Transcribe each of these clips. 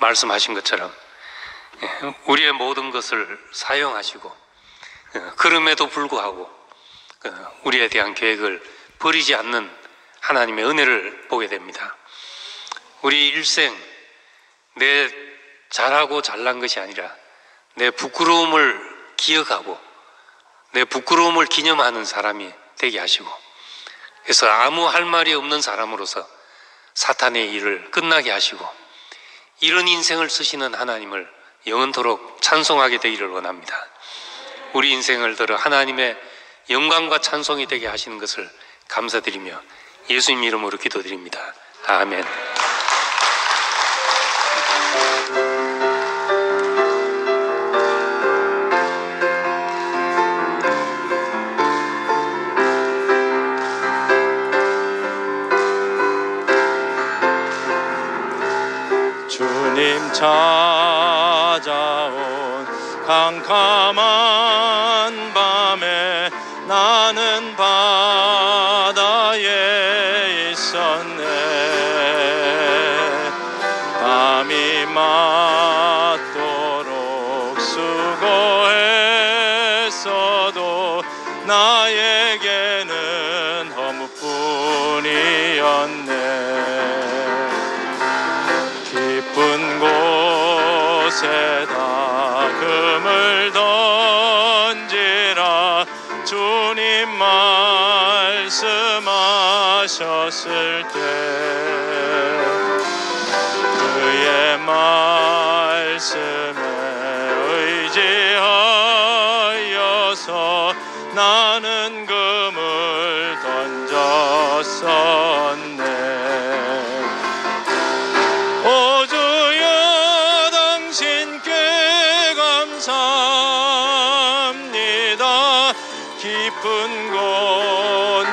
말씀하신 것처럼 우리의 모든 것을 사용하시고 그럼에도 불구하고 우리에 대한 계획을 버리지 않는 하나님의 은혜를 보게 됩니다. 우리 일생 내 잘하고 잘난 것이 아니라 내 부끄러움을 기억하고 내 부끄러움을 기념하는 사람이 되게 하시고, 그래서 아무 할 말이 없는 사람으로서 사탄의 일을 끝나게 하시고 이런 인생을 쓰시는 하나님을 영원토록 찬송하게 되기를 원합니다. 우리 인생을 들어 하나님의 영광과 찬송이 되게 하시는 것을 감사드리며 예수님 이름으로 기도드립니다. 아멘. 주님 찾아온 캄캄한 밤에 나는 바다에 있었네. 밤이 맞도록 수고했어도 나에게는 허무뿐이었네. 깊은 곳에다 금을 던지라 주님 말씀하셨을 때 그의 말씀에 의지하여서 나는 금을 던졌었네. 오 주여 당신께 감사합니다. 깊은 곳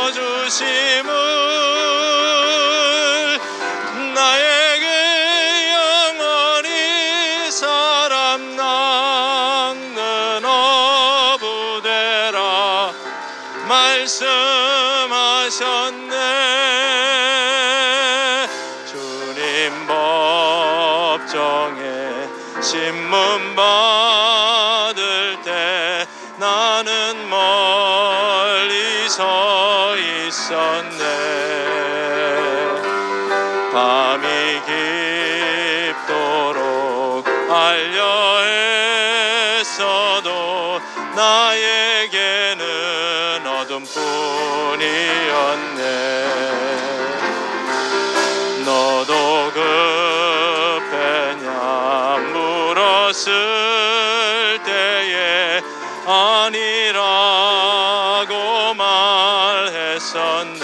열어주심을 나에게 영원히 사람 낚는 어부되라 말씀하셨네. 주님 법정에 신문 받을 때 나는 멀리 서 있었네. 밤이 깊도록 알려 했어도 나에게는 어둠뿐이었네. 너도 급했냐 물었을 때에 아니라고 말했었네.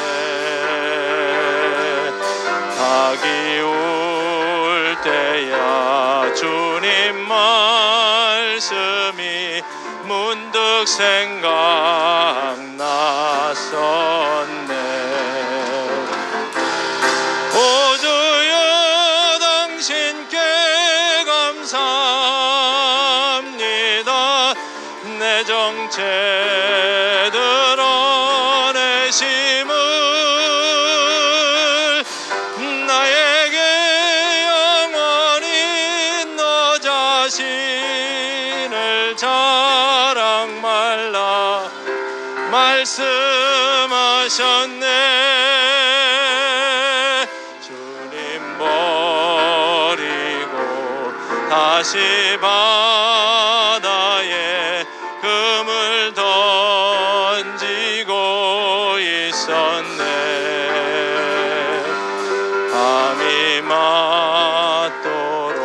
닭이 울 때야 주님 말씀이 문득 생각났었네. 오 주여 당신께 감사합니다. 내 정체 드러내심을 나에게 영원히 너 자신을 자랑 말라 말씀하셨네. 주님 버리고 다시 바다에 금을 던지고 있었네. 밤이 맞도록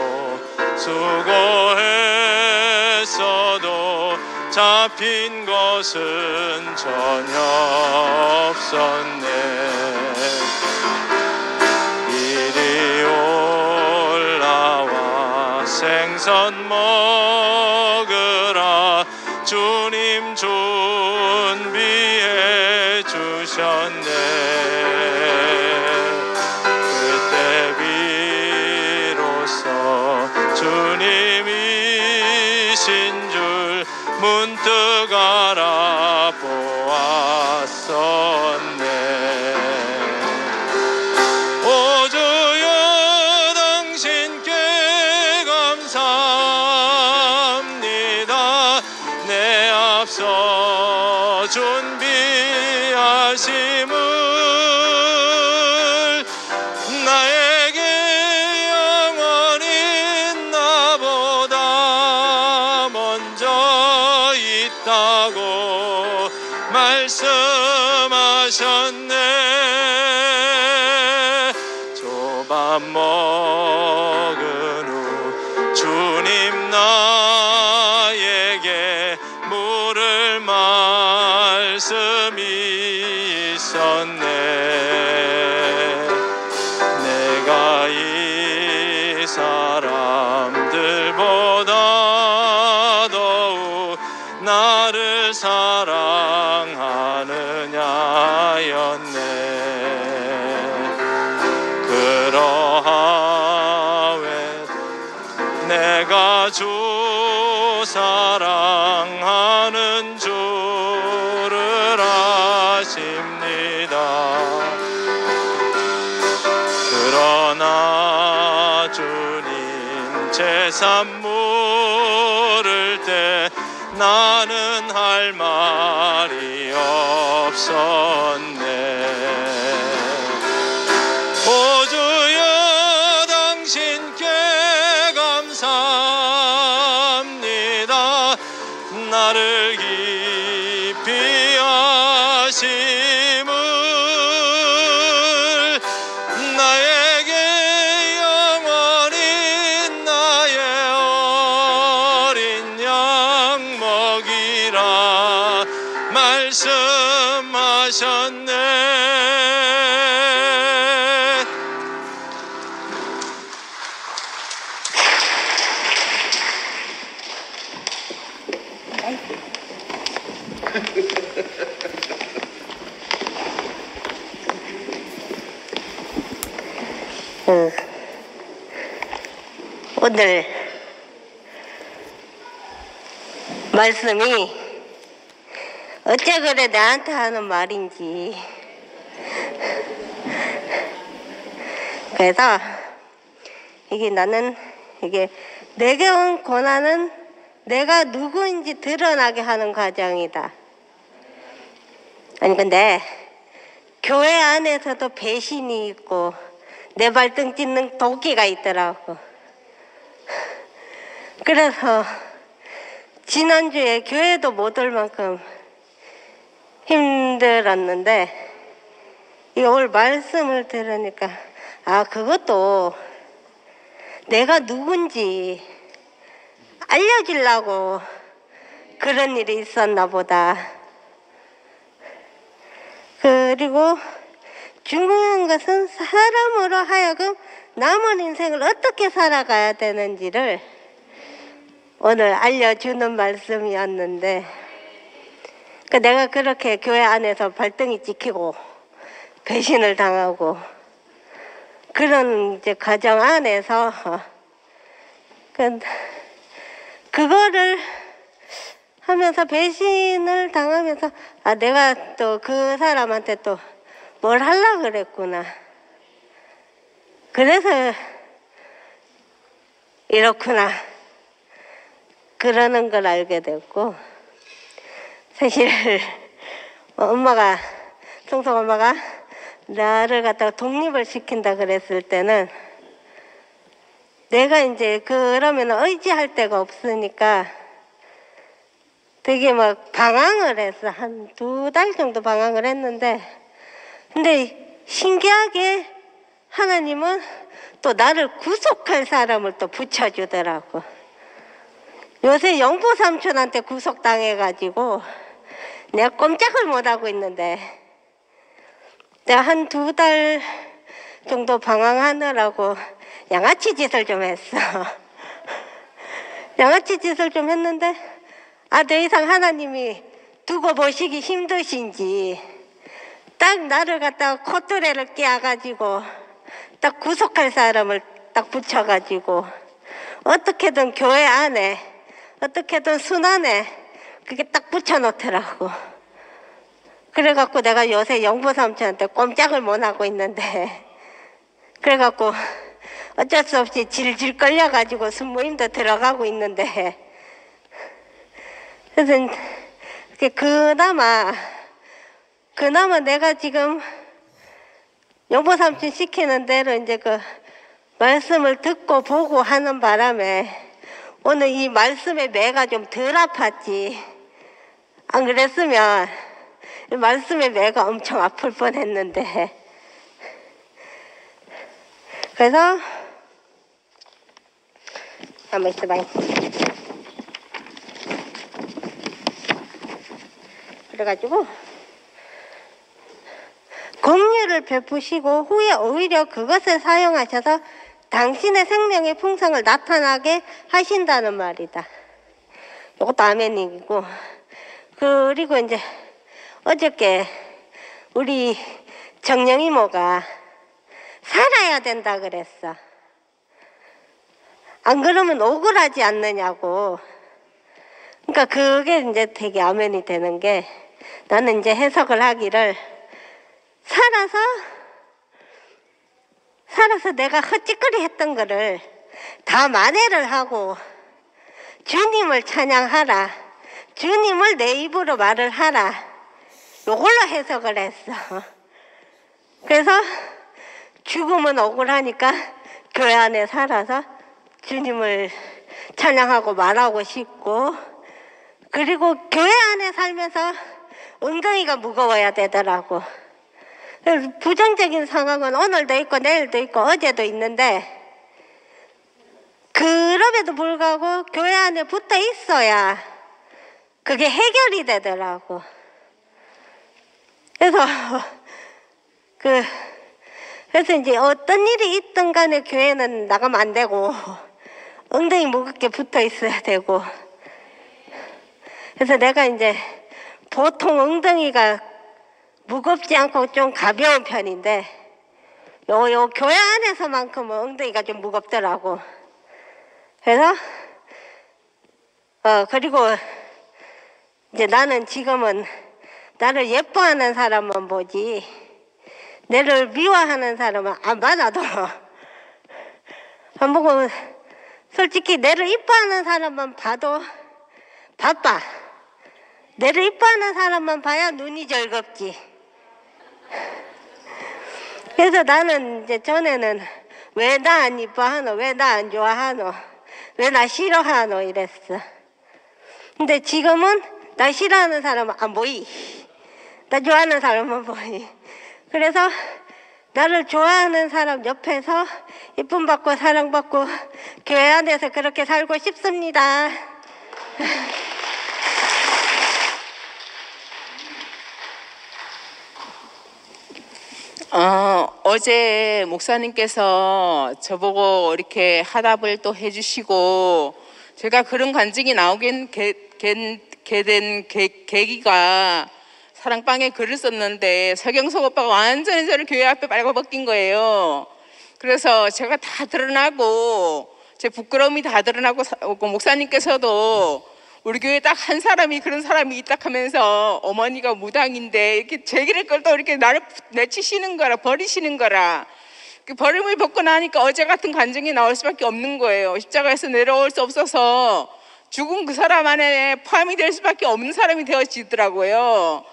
수고했어도 잡힌 것은 전혀 없었네. 이리 올라와 생선 먹으라 주님 준비해 주셨네. 그때 비로소 주님이신 줄 문득 알아보았었네. 오 주여 당신 밥 먹은 후 주님 나에게 물을 말씀이 있었네. 내가 이 사람들보다 더욱 나를 사랑하느냐였네. 그러하외 내가 주 사랑하는 줄을 아십니다. 그러나 주님 제산 물을 때 나는 할 말이 없었네. 오 주여 당신께 감사합니다. 나를 깊이 아심을 나에게 영원히 나의 어린 양 먹이라 말씀하셨네. 오늘 말씀이 어째 그래 나한테 하는 말인지. 그래서 이게 나는 이게 내게 온 고난은 내가 누구인지 드러나게 하는 과정이다. 아니 근데 교회 안에서도 배신이 있고 내 발등 찢는 도끼가 있더라고. 그래서 지난주에 교회도 못 올 만큼 힘들었는데 이 오늘 말씀을 들으니까 아 그것도 내가 누군지 알려주려고 그런 일이 있었나 보다. 그리고 중요한 것은 사람으로 하여금 남은 인생을 어떻게 살아가야 되는지를 오늘 알려주는 말씀이었는데 내가 그렇게 교회 안에서 발등이 찍히고 배신을 당하고 그런 이제 과정 안에서 그거를 하면서 배신을 당하면서 아 내가 또 그 사람한테 또 뭘 하려고 그랬구나. 그래서 이렇구나. 그러는 걸 알게 됐고 사실 엄마가 송송 엄마가 나를 갖다가 독립을 시킨다 그랬을 때는 내가 이제 그러면 의지할 데가 없으니까 되게 막 방황을 했어. 한 2달 정도 방황을 했는데 근데 신기하게 하나님은 또 나를 구속할 사람을 또 붙여주더라고. 요새 영부 삼촌한테 구속당해가지고 내가 꼼짝을 못하고 있는데 내가 한 2달 정도 방황하느라고 양아치 짓을 좀 했어. 양아치 짓을 좀 했는데 아, 더 이상 하나님이 두고 보시기 힘드신지 딱 나를 갖다가 콧뚜레를 깨어가지고 딱 구속할 사람을 딱 붙여가지고 어떻게든 교회 안에 어떻게든 순환에 그게 딱 붙여놓더라고. 그래갖고 내가 요새 영부 삼촌한테 꼼짝을 못하고 있는데 그래갖고 어쩔 수 없이 질질 끌려가지고 순모임도 들어가고 있는데 그래서 그나마 내가 지금 영부 삼촌 시키는 대로 이제 그 말씀을 듣고 보고 하는 바람에 오늘 이 말씀의 매가 좀 덜 아팠지. 안 그랬으면 이 말씀의 매가 엄청 아플 뻔했는데 그래서 한번 있어봐요. 그래가지고 공유를 베푸시고 후에 오히려 그것을 사용하셔서 당신의 생명의 풍성을 나타나게 하신다는 말이다. 이것도 아멘이고, 그리고 이제 어저께 우리 정령 이모가 살아야 된다 그랬어. 안 그러면 억울하지 않느냐고. 그러니까 그게 이제 되게 아멘이 되는 게, 나는 이제 해석을 하기를 살아서 내가 헛짓거리 했던 거를 다 만회를 하고 주님을 찬양하라, 주님을 내 입으로 말을 하라, 요걸로 해석을 했어. 그래서 죽음은 억울하니까 교회 안에 살아서 주님을 찬양하고 말하고 싶고, 그리고 교회 안에 살면서 엉덩이가 무거워야 되더라고. 부정적인 상황은 오늘도 있고 내일도 있고 어제도 있는데, 그럼에도 불구하고 교회 안에 붙어 있어야 그게 해결이 되더라고. 그래서 이제 어떤 일이 있든 간에 교회는 나가면 안 되고 엉덩이 무겁게 붙어 있어야 되고, 그래서 내가 이제 보통 엉덩이가 무겁지 않고 좀 가벼운 편인데 요 교회 안에서만큼은 엉덩이가 좀 무겁더라고. 그래서 그리고 이제 나는 지금은 나를 예뻐하는 사람만 보지 나를 미워하는 사람은 안 받아도 안 보고, 솔직히 나를 이뻐하는 사람만 봐도 바빠. 나를 이뻐하는 사람만 봐야 눈이 즐겁지. 그래서 나는 이제 전에는 왜 나 안 이뻐하노, 왜 나 안 좋아하노, 왜 나 싫어하노 이랬어. 근데 지금은 나 싫어하는 사람은 안 보이, 나 좋아하는 사람만 보이. 그래서 나를 좋아하는 사람 옆에서 이쁨 받고 사랑받고 교회 안에서 그렇게 살고 싶습니다. 어제 목사님께서 저보고 이렇게 화답을 또 해주시고, 제가 그런 간증이 나오게 된 계기가 사랑방에 글을 썼는데 서경석 오빠가 완전히 저를 교회 앞에 빨아벗긴 거예요. 그래서 제가 다 드러나고 제 부끄러움이 다 드러나고, 목사님께서도 우리 교회에 딱 한 사람이 그런 사람이 있다 하면서 어머니가 무당인데 이렇게 제기를 끌고 이렇게 나를 내치시는 거라, 버리시는 거라. 그 버림을 벗고 나니까 어제 같은 간증이 나올 수밖에 없는 거예요. 십자가에서 내려올 수 없어서 죽은 그 사람 안에 포함이 될 수밖에 없는 사람이 되어지더라고요.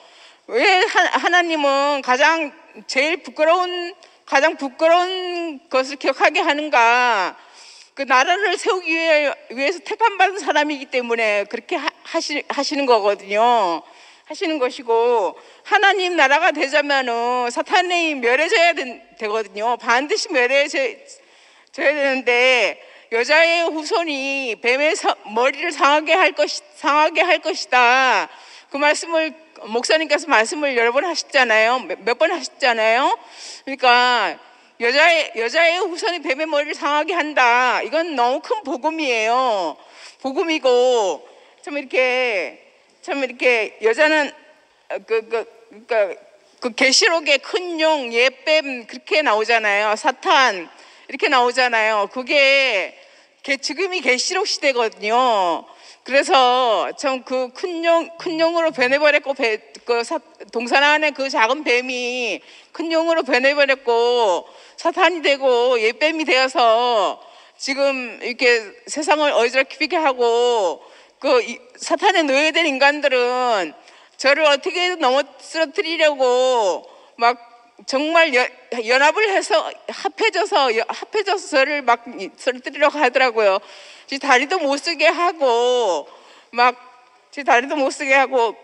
왜 하나님은 가장 부끄러운 것을 기억하게 하는가? 그 나라를 세우기 위해서 택함받은 사람이기 때문에 그렇게 하시는 거거든요. 하시는 것이고, 하나님 나라가 되자면은 사탄이 멸해져야 되거든요. 반드시 멸해져야 되는데, 여자의 후손이 뱀의 머리를 상하게 할 것이다. 그 말씀을 목사님께서 말씀을 여러 번 하셨잖아요. 몇 번 하셨잖아요. 그러니까 여자의 후손이 뱀의 머리를 상하게 한다. 이건 너무 큰 복음이에요. 복음이고, 참 이렇게 여자는 그 계시록에 큰 용, 옛뱀 그렇게 나오잖아요. 사탄 이렇게 나오잖아요. 그게 지금이 계시록 시대거든요. 그래서 참 그 큰 용으로 변해버렸고, 동산 안에 그 작은 뱀이 큰 용으로 변해버렸고 사탄이 되고 옛뱀이 되어서 지금 이렇게 세상을 어지럽히게 하고, 그 사탄에 노예된 인간들은 저를 어떻게든 넘어뜨리려고 막 정말 연합을 해서 합해져서 저를 막 쓰러뜨리려고 하더라고요. 제 다리도 못 쓰게 하고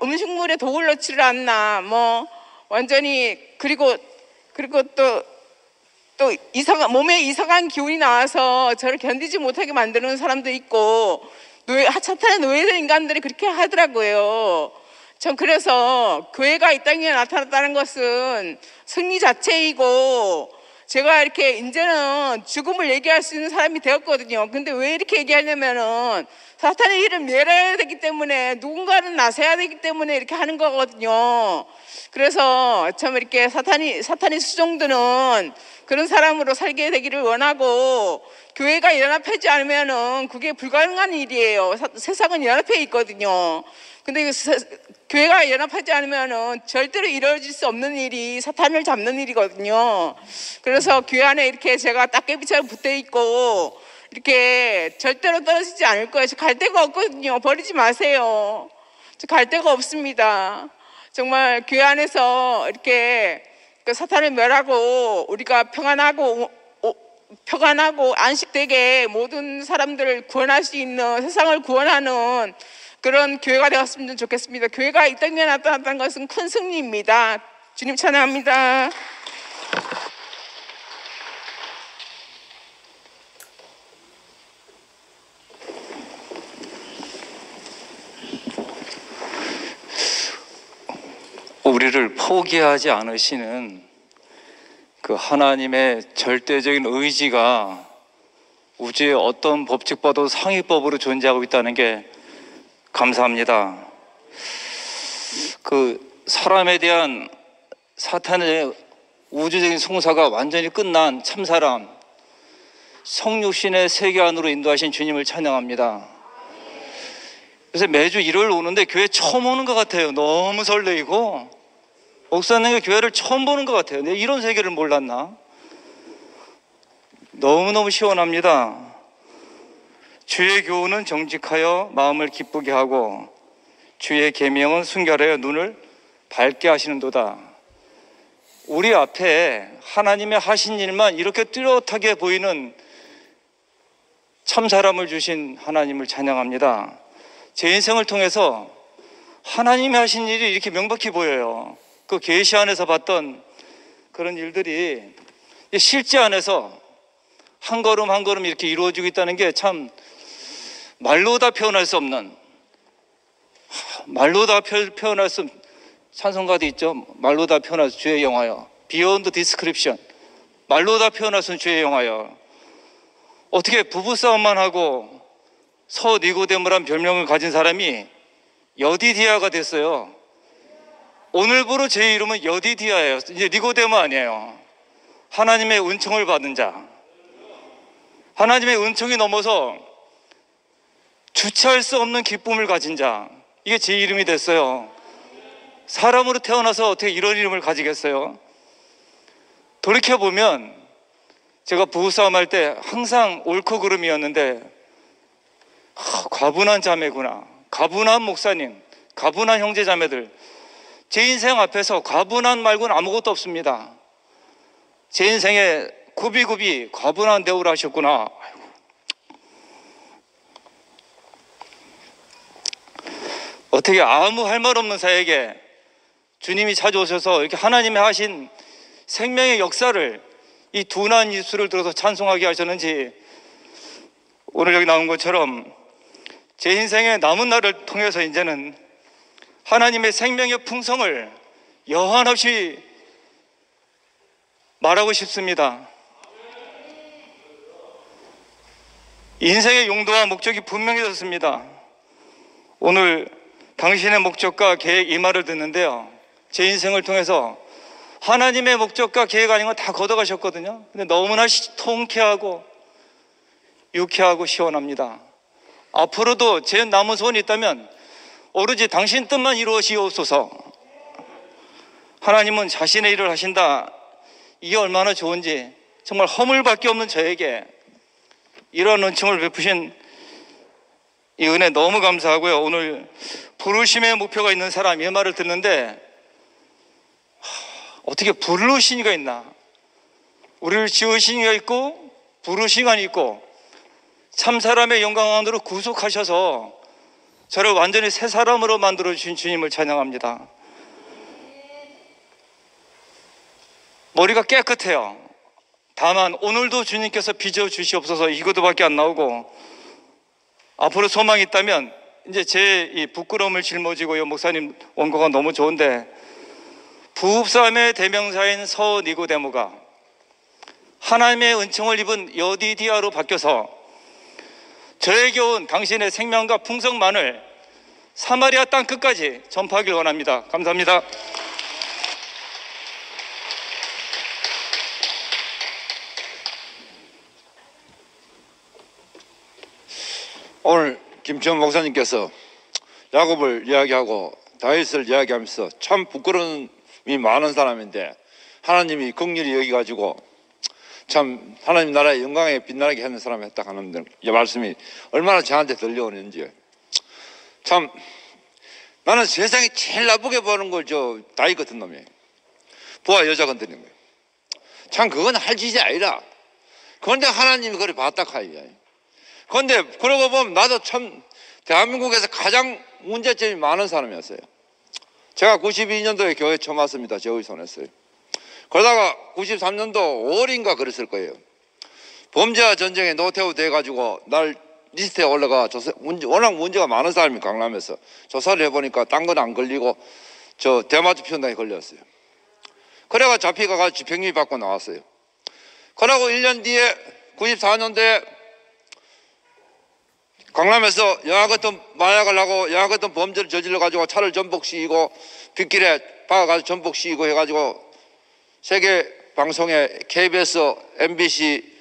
음식물에 독을 넣지를 않나, 뭐 완전히. 그리고 또 또 몸에 이상한 기운이 나와서 저를 견디지 못하게 만드는 사람도 있고, 사탄에 노예된 인간들이 그렇게 하더라고요. 전 그래서 교회가 이 땅에 나타났다는 것은 승리 자체이고, 제가 이렇게 이제는 죽음을 얘기할 수 있는 사람이 되었거든요. 근데 왜 이렇게 얘기하냐면은 사탄의 일을 멸해야 되기 때문에, 누군가는 나서야 되기 때문에 이렇게 하는 거거든요. 그래서 참 이렇게 사탄이 수종드는 그런 사람으로 살게 되기를 원하고, 교회가 연합하지 않으면은 그게 불가능한 일이에요. 세상은 연합해 있거든요. 근데 교회가 연합하지 않으면은 절대로 이루어질 수 없는 일이 사탄을 잡는 일이거든요. 그래서 교회 안에 이렇게 제가 따개비처럼 붙어 있고, 이렇게 절대로 떨어지지 않을 거예요. 저 갈 데가 없거든요. 버리지 마세요. 저 갈 데가 없습니다. 정말 교회 안에서 이렇게 그 사탄을 멸하고 우리가 평안하고 안식되게 모든 사람들을 구원할 수 있는, 세상을 구원하는 그런 교회가 되었으면 좋겠습니다. 교회가 이 땅에 나타났다는 것은 큰 승리입니다. 주님 찬양합니다. 우리를 포기하지 않으시는 그 하나님의 절대적인 의지가 우주의 어떤 법칙보다도 상위법으로 존재하고 있다는 게 감사합니다. 그 사람에 대한 사탄의 우주적인 송사가 완전히 끝난 참사람, 성육신의 세계 안으로 인도하신 주님을 찬양합니다. 그래서 매주 일요일 오는데 교회 처음 오는 것 같아요. 너무 설레이고, 목사님과 교회를 처음 보는 것 같아요. 내가 이런 세계를 몰랐나? 너무너무 시원합니다. 주의 교훈은 정직하여 마음을 기쁘게 하고 주의 계명은 순결하여 눈을 밝게 하시는도다. 우리 앞에 하나님의 하신 일만 이렇게 뚜렷하게 보이는 참사람을 주신 하나님을 찬양합니다. 제 인생을 통해서 하나님이 하신 일이 이렇게 명백히 보여요. 그 계시 안에서 봤던 그런 일들이 실제 안에서 한 걸음 한 걸음 이렇게 이루어지고 있다는 게 참 말로 다 표현할 수 없는, 말로 다 표현할 수 없는 찬송가도 있죠. 말로 다 표현할 수, 주의 영화여, Beyond Description, 말로 다 표현할 수 있는 주의 영화여. 어떻게 부부싸움만 하고 서 니고데모란 별명을 가진 사람이 여디디아가 됐어요. 오늘부로 제 이름은 여디디아예요. 이제 니고데모 아니에요. 하나님의 은총을 받은 자, 하나님의 은총이 넘어서 주체할 수 없는 기쁨을 가진 자, 이게 제 이름이 됐어요. 사람으로 태어나서 어떻게 이런 이름을 가지겠어요? 돌이켜보면 제가 부부싸움 할 때 항상 옳고 그름이었는데, 과분한 자매구나, 과분한 목사님, 과분한 형제 자매들, 제 인생 앞에서 과분한 말고는 아무것도 없습니다. 제 인생에 굽이굽이 과분한 대우를 하셨구나. 어떻게 아무 할 말 없는 자에게 주님이 찾아오셔서 이렇게 하나님이 하신 생명의 역사를 이 둔한 입술을 들어서 찬송하게 하셨는지, 오늘 여기 나온 것처럼 제 인생의 남은 날을 통해서 이제는 하나님의 생명의 풍성을 여한없이 말하고 싶습니다. 인생의 용도와 목적이 분명해졌습니다. 오늘 당신의 목적과 계획 이 말을 듣는데요, 제 인생을 통해서 하나님의 목적과 계획 아닌 건 다 걷어가셨거든요. 근데 너무나 통쾌하고 유쾌하고 시원합니다. 앞으로도 제 남은 소원이 있다면 오로지 당신 뜻만 이루어지옵소서. 하나님은 자신의 일을 하신다. 이게 얼마나 좋은지, 정말 허물밖에 없는 저에게 이런 은총을 베푸신 이 은혜 너무 감사하고요. 오늘 부르심의 목표가 있는 사람, 이 말을 듣는데 어떻게 부르신 이가 있나? 우리를 지으신 이가 있고 부르신 이가 있고 참 사람의 영광 안으로 구속하셔서 저를 완전히 새 사람으로 만들어 주신 주님을 찬양합니다. 머리가 깨끗해요. 다만 오늘도 주님께서 빚어 주시옵소서 이것도밖에 안 나오고, 앞으로 소망이 있다면 이제 제 이 부끄러움을 짊어지고, 목사님 원고가 너무 좋은데, 부부싸움의 대명사인 서 니고데모가 하나님의 은총을 입은 여디디아로 바뀌어서 저에게 온 당신의 생명과 풍성만을 사마리아 땅 끝까지 전파하길 원합니다. 감사합니다. 오늘 김치원 목사님께서 야곱을 이야기하고 다윗을 이야기하면서 참 부끄러움이 많은 사람인데 하나님이 긍휼히 여기가지고 참 하나님 나라의 영광에 빛나게 하는 사람이 했다 하는 이 말씀이 얼마나 저한테 들려오는지, 참 나는 세상에 제일 나쁘게 보는 걸 다윗 같은 놈이에요. 부하 여자 건드리는 거예요. 참 그건 할 짓이 아니라, 그런데 하나님이 그걸 봤다 카이야. 그런데 그러고 보면 나도 참 대한민국에서 가장 문제점이 많은 사람이었어요. 제가 92년도에 교회 처음 왔습니다. 제의 손했어요. 그러다가 93년도 5월인가 그랬을 거예요. 범죄와 전쟁에 노태우 돼가지고 날 리스트에 올라가 워낙 문제가 많은 사람이 강남에서 조사를 해보니까 딴 건 안 걸리고 저 대마초 피운당에 걸렸어요. 그래가 잡혀가서 집행유예 받고 나왔어요. 그러고 1년 뒤에 94년도에 강남에서 영화 같은 마약을 하고 영화 같은 범죄를 저질러가지고 차를 전복시키고 빗길에 박아가지고 전복시키고 해가지고 세계 방송에 KBS, MBC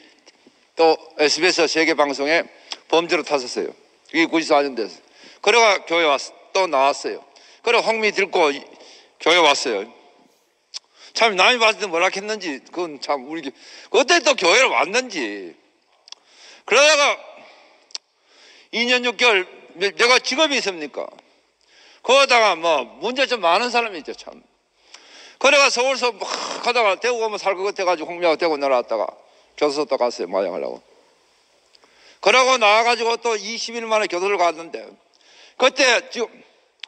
또 SBS 세계 방송에 범죄로 탔었어요. 이게 94년 됐어요. 그래가 교회 또 나왔어요. 그래 황미 들고 교회 왔어요. 참 남이 봤을 때 뭐라 했는지 그건 참 우리 그때 또 교회를 왔는지. 그러다가 2년 6개월 내가 직업이 있습니까? 그러다가 뭐 문제 좀 많은 사람이죠 참. 그래가 서울서 막 가다가 대구 가면 살 것 같아가지고 홍미하고 대구 내려왔다가 교도소 또 갔어요. 마약하려고. 그러고 나와가지고 또 20일 만에 교도소를 갔는데, 그때 지금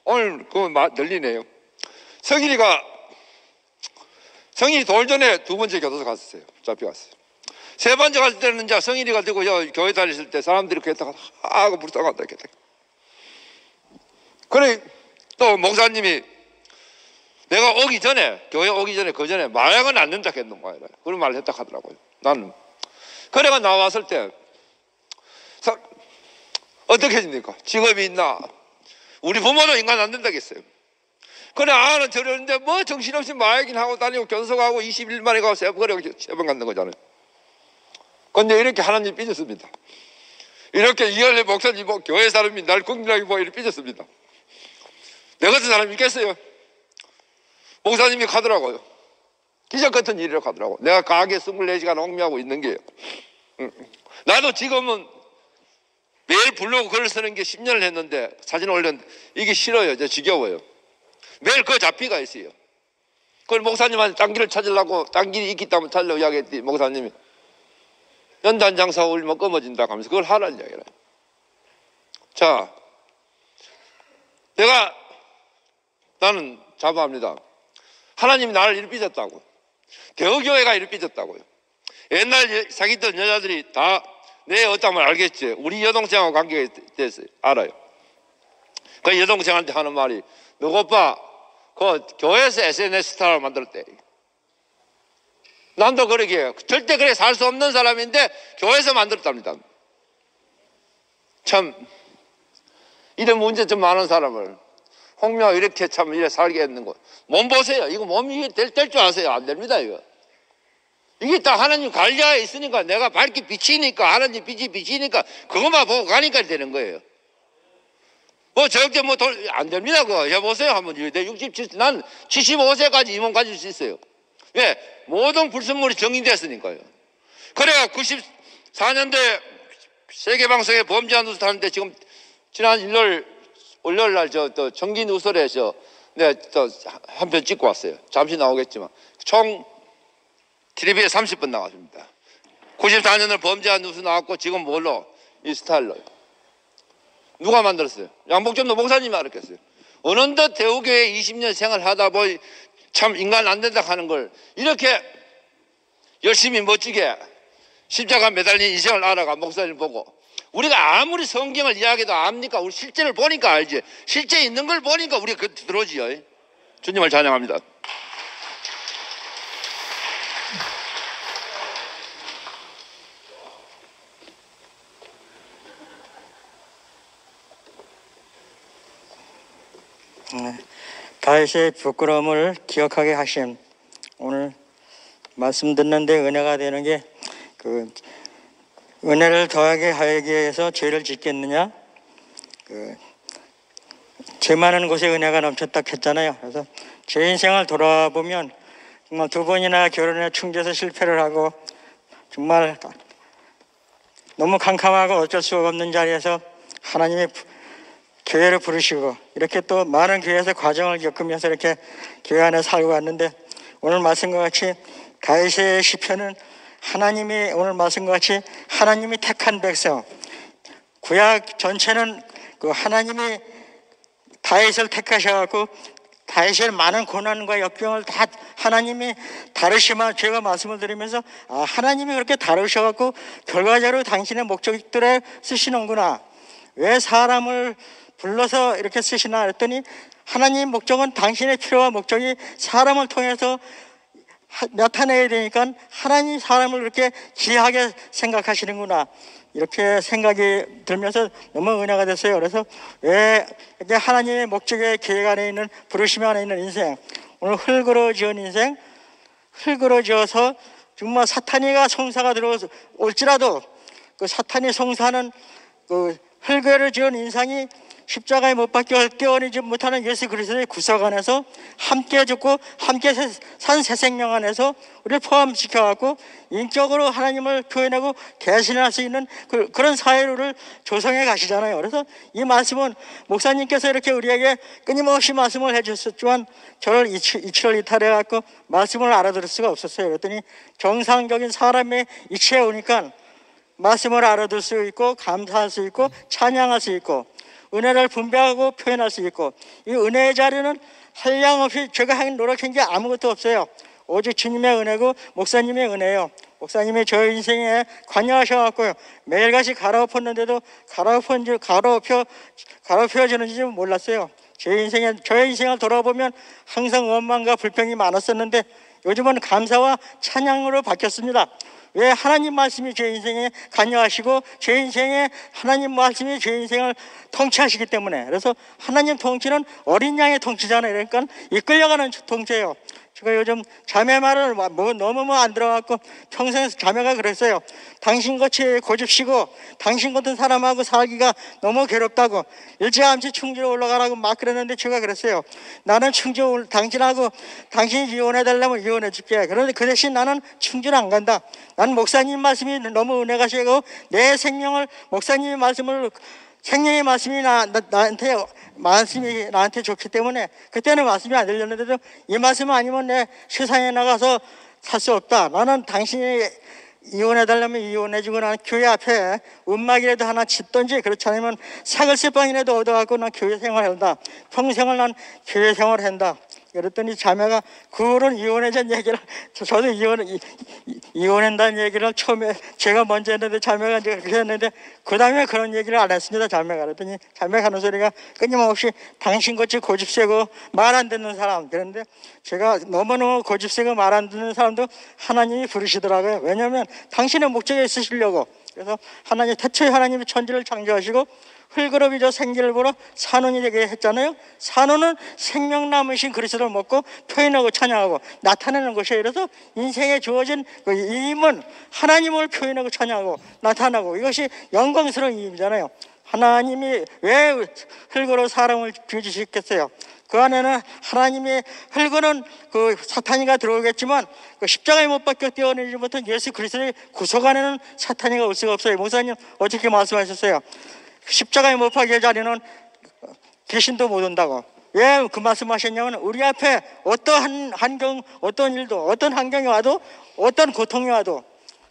오늘 그거 들리네요. 성일이 돌 전에 두 번째 교도소 갔었어요. 잡혀갔어요. 세 번째 갈 때는 이제 성일이가 들고 교회 다녔을 때 사람들이 그랬다가 하고 불쌍하다 이렇게. 그래 또 목사님이 내가 오기 전에 교회 오기 전에 그 전에 마약은 안 된다 했는 거예요. 그런 말을 했다 하더라고요. 나는 그래가 나왔을 때 어떻게 해집니까? 직업이 있나? 우리 부모도 인간 안 된다 했어요. 그래 아는 저러는데 뭐 정신없이 마약인 하고 다니고 교도소 가고 20일 만에 가고 세 번 갖는 거잖아요. 근데 이렇게 하나님 삐졌습니다. 이렇게 이할래 목사님 교회 사람이 날 긍휼하게 보고 이렇게 삐졌습니다. 내 같은 사람이 있겠어요? 목사님이 가더라고요. 기적 같은 일이라고 하더라고. 내가 가게 24시간 옥미하고 있는 게요. 나도 지금은 매일 블로그 글을 쓰는 게 10년을 했는데 사진 올렸는데 이게 싫어요. 이제 지겨워요. 매일 그 잡히가 있어요. 그걸 목사님한테 딴 길을 찾으려고 딴 길이 있기 때문에 찾으려고 이야기했더니 목사님이 연단장사 올리면 검어진다 하면서 그걸 하라는 이야기라. 자, 나는 자부합니다. 하나님이 나를 이렇게 빚었다고. 대우교회가 이렇게 빚었다고요. 옛날 사귀던 여자들이 다 내 어떤 알겠지. 우리 여동생하고 관계가 됐어요. 알아요. 그 여동생한테 하는 말이 너 오빠 그 교회에서 SNS 스타를 만들었대. 남도 그러게 해요. 절대 그래 살 수 없는 사람인데 교회에서 만들었답니다. 참 이런 문제 좀 많은 사람을 홍미와 이렇게 참 이래 살게 했는 거. 몸 보세요. 이거 몸이 될 줄 아세요? 안 됩니다 이거. 이게 다 하나님 관리하에 있으니까 내가 밝게 비치니까 하나님 빛이 비치니까 그것만 보고 가니까 되는 거예요. 뭐 저렇게 뭐 안 됩니다 그거. 해보세요 한번. 내 67, 난 75세까지 임원 가질 수 있어요. 왜? 모든 불순물이 정리됐으니까요. 그래가 94년도에 세계방송에 범죄한 뉴스 하는데 지금 지난 월요일 날 또 정기 누설에서 내가 또 한 편 찍고 왔어요. 잠시 나오겠지만 총 TV에 30번 나왔습니다. 94년을 범죄한 뉴스 나왔고 지금 뭘로? 이 스타일로요. 누가 만들었어요? 양복점도 목사님이 알았겠어요. 어느덧 대우교회 20년 생활하다 보니 참 인간 안 된다 하는 걸 이렇게 열심히 멋지게 십자가 매달린 인생을 알아가 목사님 보고 우리가 아무리 성경을 이야기해도 압니까? 우리 실제를 보니까 알지. 실제 있는 걸 보니까 우리가 그 들어오지요. 주님을 찬양합니다. 다윗의 부끄러움을 기억하게 하심. 오늘 말씀 듣는데 은혜가 되는 게 그 은혜를 더하게 하기 위해서 죄를 짓겠느냐? 죄 많은 곳에 은혜가 넘쳤다 했잖아요. 그래서 제 인생을 돌아보면 정말 2번이나 결혼에 충주에서 실패를 하고 정말 너무 캄캄하고 어쩔 수 없는 자리에서 하나님의 교회를 부르시고 이렇게 또 많은 교회에서 과정을 겪으면서 이렇게 교회 안에 살고 왔는데 오늘 말씀과 같이 다윗의 시편은 하나님이 오늘 말씀과 같이 하나님이 택한 백성, 구약 전체는 그 하나님이 다윗을 택하셔갖고 다윗의 많은 고난과 역경을 다 하나님이 다루시만 제가 말씀을 드리면서 하나님이 그렇게 다루셔갖고 결과적으로 당신의 목적들에 쓰시는구나. 왜 사람을 불러서 이렇게 쓰시나 했더니 하나님의 목적은 당신의 필요와 목적이 사람을 통해서 나타내야 되니까 하나님 사람을 그렇게 귀하게 생각하시는구나 이렇게 생각이 들면서 너무 은혜가 됐어요. 그래서 왜 이렇게 하나님의 목적의 계획 안에 있는 부르심 안에 있는 인생, 오늘 흙으로 지은 인생, 흙으로 지어서 정말 사탄이가 송사가 들어올지라도 그 사탄이 송사는 그 흙으로 지은 인상이 십자가에 못 박혀 떼어내지 못하는 예수 그리스도의 구속 안에서 함께 죽고 함께 산 새 생명 안에서 우리를 포함시켜갖고 인격으로 하나님을 표현하고 대신할 수 있는 그런 사회를 조성해 가시잖아요. 그래서 이 말씀은 목사님께서 이렇게 우리에게 끊임없이 말씀을 해주셨지만 저를 이치를 이탈해갖고 말씀을 알아들을 수가 없었어요. 그랬더니 정상적인 사람의 이치에 오니까 말씀을 알아들 수 있고 감사할 수 있고 찬양할 수 있고 은혜를 분배하고 표현할 수 있고 이 은혜의 자리는 한량없이 제가 노력한 게 아무것도 없어요. 오직 주님의 은혜고 목사님의 은혜예요. 목사님이 저 인생에 관여하셔갖고요 매일같이 갈아엎었는데도 갈아엎혀지는지 몰랐어요. 저의 인생을 돌아보면 항상 원망과 불평이 많았었는데 요즘은 감사와 찬양으로 바뀌었습니다. 왜? 하나님 말씀이 제 인생에 관여하시고 제 인생에 하나님 말씀이 제 인생을 통치하시기 때문에. 그래서 하나님 통치는 어린 양의 통치잖아요. 그러니까 이끌려가는 통치예요. 제가 요즘 자매 말을 너무 안 들어갖고 평생 자매가 그랬어요. 당신같이 고집시고 당신 같은 사람하고 살기가 너무 괴롭다고 일찌감치 충주로 올라가라고 막 그랬는데 제가 그랬어요. 나는 충주 당신하고 당신이 이혼해달라면 이혼해줄게. 그런데 그 대신 나는 충주를 안 간다. 난 목사님 말씀이 너무 은혜가 세고 내 생명을 목사님의 말씀을 생명의 말씀이 나한테 좋기 때문에 그때는 말씀이 안 들렸는데도 이 말씀 아니면 내 세상에 나가서 살 수 없다. 나는 당신이 이혼해달라면 이혼해주고 나는 교회 앞에 음악이라도 하나 짓던지 그렇지 않으면 사글세빵이라도 얻어갖고 난 교회 생활한다. 평생을 난 교회 생활한다. 그랬더니 자매가 그런 이혼해전 얘기를 저도 이혼한다는 얘기를 처음에 제가 먼저 했는데 자매가 이제 그렇게 했는데 그 다음에 그런 얘기를 안 했습니다. 자매가 그랬더니 자매가 하는 소리가 끊임없이 당신같이 고집세고 말 안 듣는 사람. 그런데 제가 너무너무 고집세고 말 안 듣는 사람도 하나님이 부르시더라고요. 왜냐하면 당신의 목적에 있으시려고. 그래서 태초에 하나님이 천지를 창조하시고 흙으로 빚어 생기를 보러 산원이 되게 했잖아요. 산원은 생명 남으신 그리스도를 먹고 표현하고 찬양하고 나타내는 것이에요. 그래서 인생에 주어진 그 임은 하나님을 표현하고 찬양하고 나타나고 이것이 영광스러운 임이잖아요. 하나님이 왜 흙으로 사람을 빚으셨겠어요? 그 안에는 하나님의 흙은 그 사탄이가 들어오겠지만 그 십자가에 못 박혀 떼어내지 못한 예수 그리스도의 구속 안에는 사탄이가 올 수가 없어요. 목사님 어떻게 말씀하셨어요? 십자가에 못 박힐 자리는 귀신도 못 온다고. 왜 그 말씀하셨냐면 우리 앞에 어떠한 환경, 어떤 일도, 어떤 환경이 와도, 어떤 고통이 와도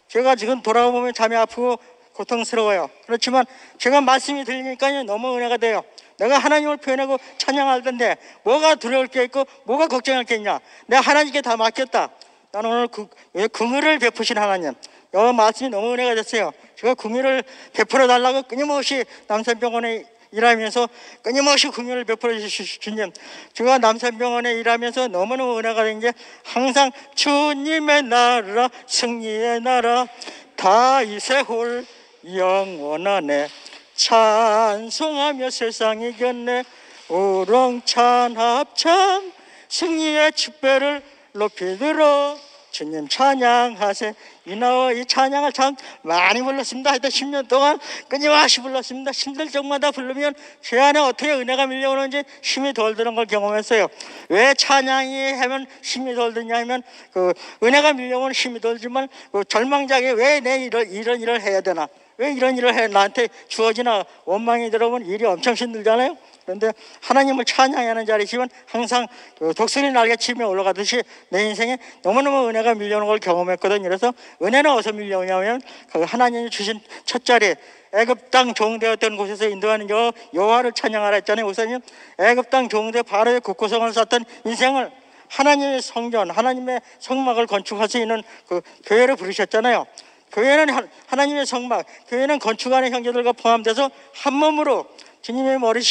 제가 지금 돌아보면 잠이 아프고 고통스러워요. 그렇지만 제가 말씀이 들리니까 너무 은혜가 돼요. 내가 하나님을 표현하고 찬양할 텐데 뭐가 두려울 게 있고 뭐가 걱정할 게 있냐. 내가 하나님께 다 맡겼다. 나는 오늘 왜 긍휼을 베푸신 하나님, 이 말씀이 너무 은혜가 됐어요. 제가 긍휼을 베풀어 달라고 끊임없이 남산병원에 일하면서 끊임없이 긍휼을 베풀어 주신 주님, 제가 남산병원에 일하면서 너무너무 은혜가 된 게 항상 주님의 나라, 승리의 나라, 다윗의 홀 영원하네, 찬송하며 세상이 겼네, 우렁찬 합창 승리의 축배를 높이 들어 주님 찬양하세. 이나와 이 찬양을 참 많이 불렀습니다. 하여튼 10년 동안 끊임없이 불렀습니다. 힘들 적마다 부르면 제 안에 어떻게 은혜가 밀려오는지 힘이 덜 드는 걸 경험했어요. 왜 찬양이 하면 힘이 덜 드냐 하면 그 은혜가 밀려오면 힘이 덜지만 그 절망작에 왜 내 이런 일을 해야 되나, 왜 이런 일을 해 나한테 주어지나 원망이 들어오면 일이 엄청 힘들잖아요. 그런데 하나님을 찬양하는 자리지만 항상 그 독수리 날개 치며 올라가듯이 내 인생에 너무너무 은혜가 밀려오는 걸 경험했거든요. 그래서 은혜는 어디서 밀려오냐면 그 하나님이 주신 첫 자리, 애굽 땅 종되었던 곳에서 인도하는 여호와를 찬양하라 했잖아요. 우선은 애굽 땅 종대 바로의 국고성을 쌓던 인생을 하나님의 성전, 하나님의 성막을 건축할 수 있는 그 교회를 부르셨잖아요. 교회는 하나님의 성막, 교회는 건축하는 형제들과 포함돼서 한 몸으로 주님의 머리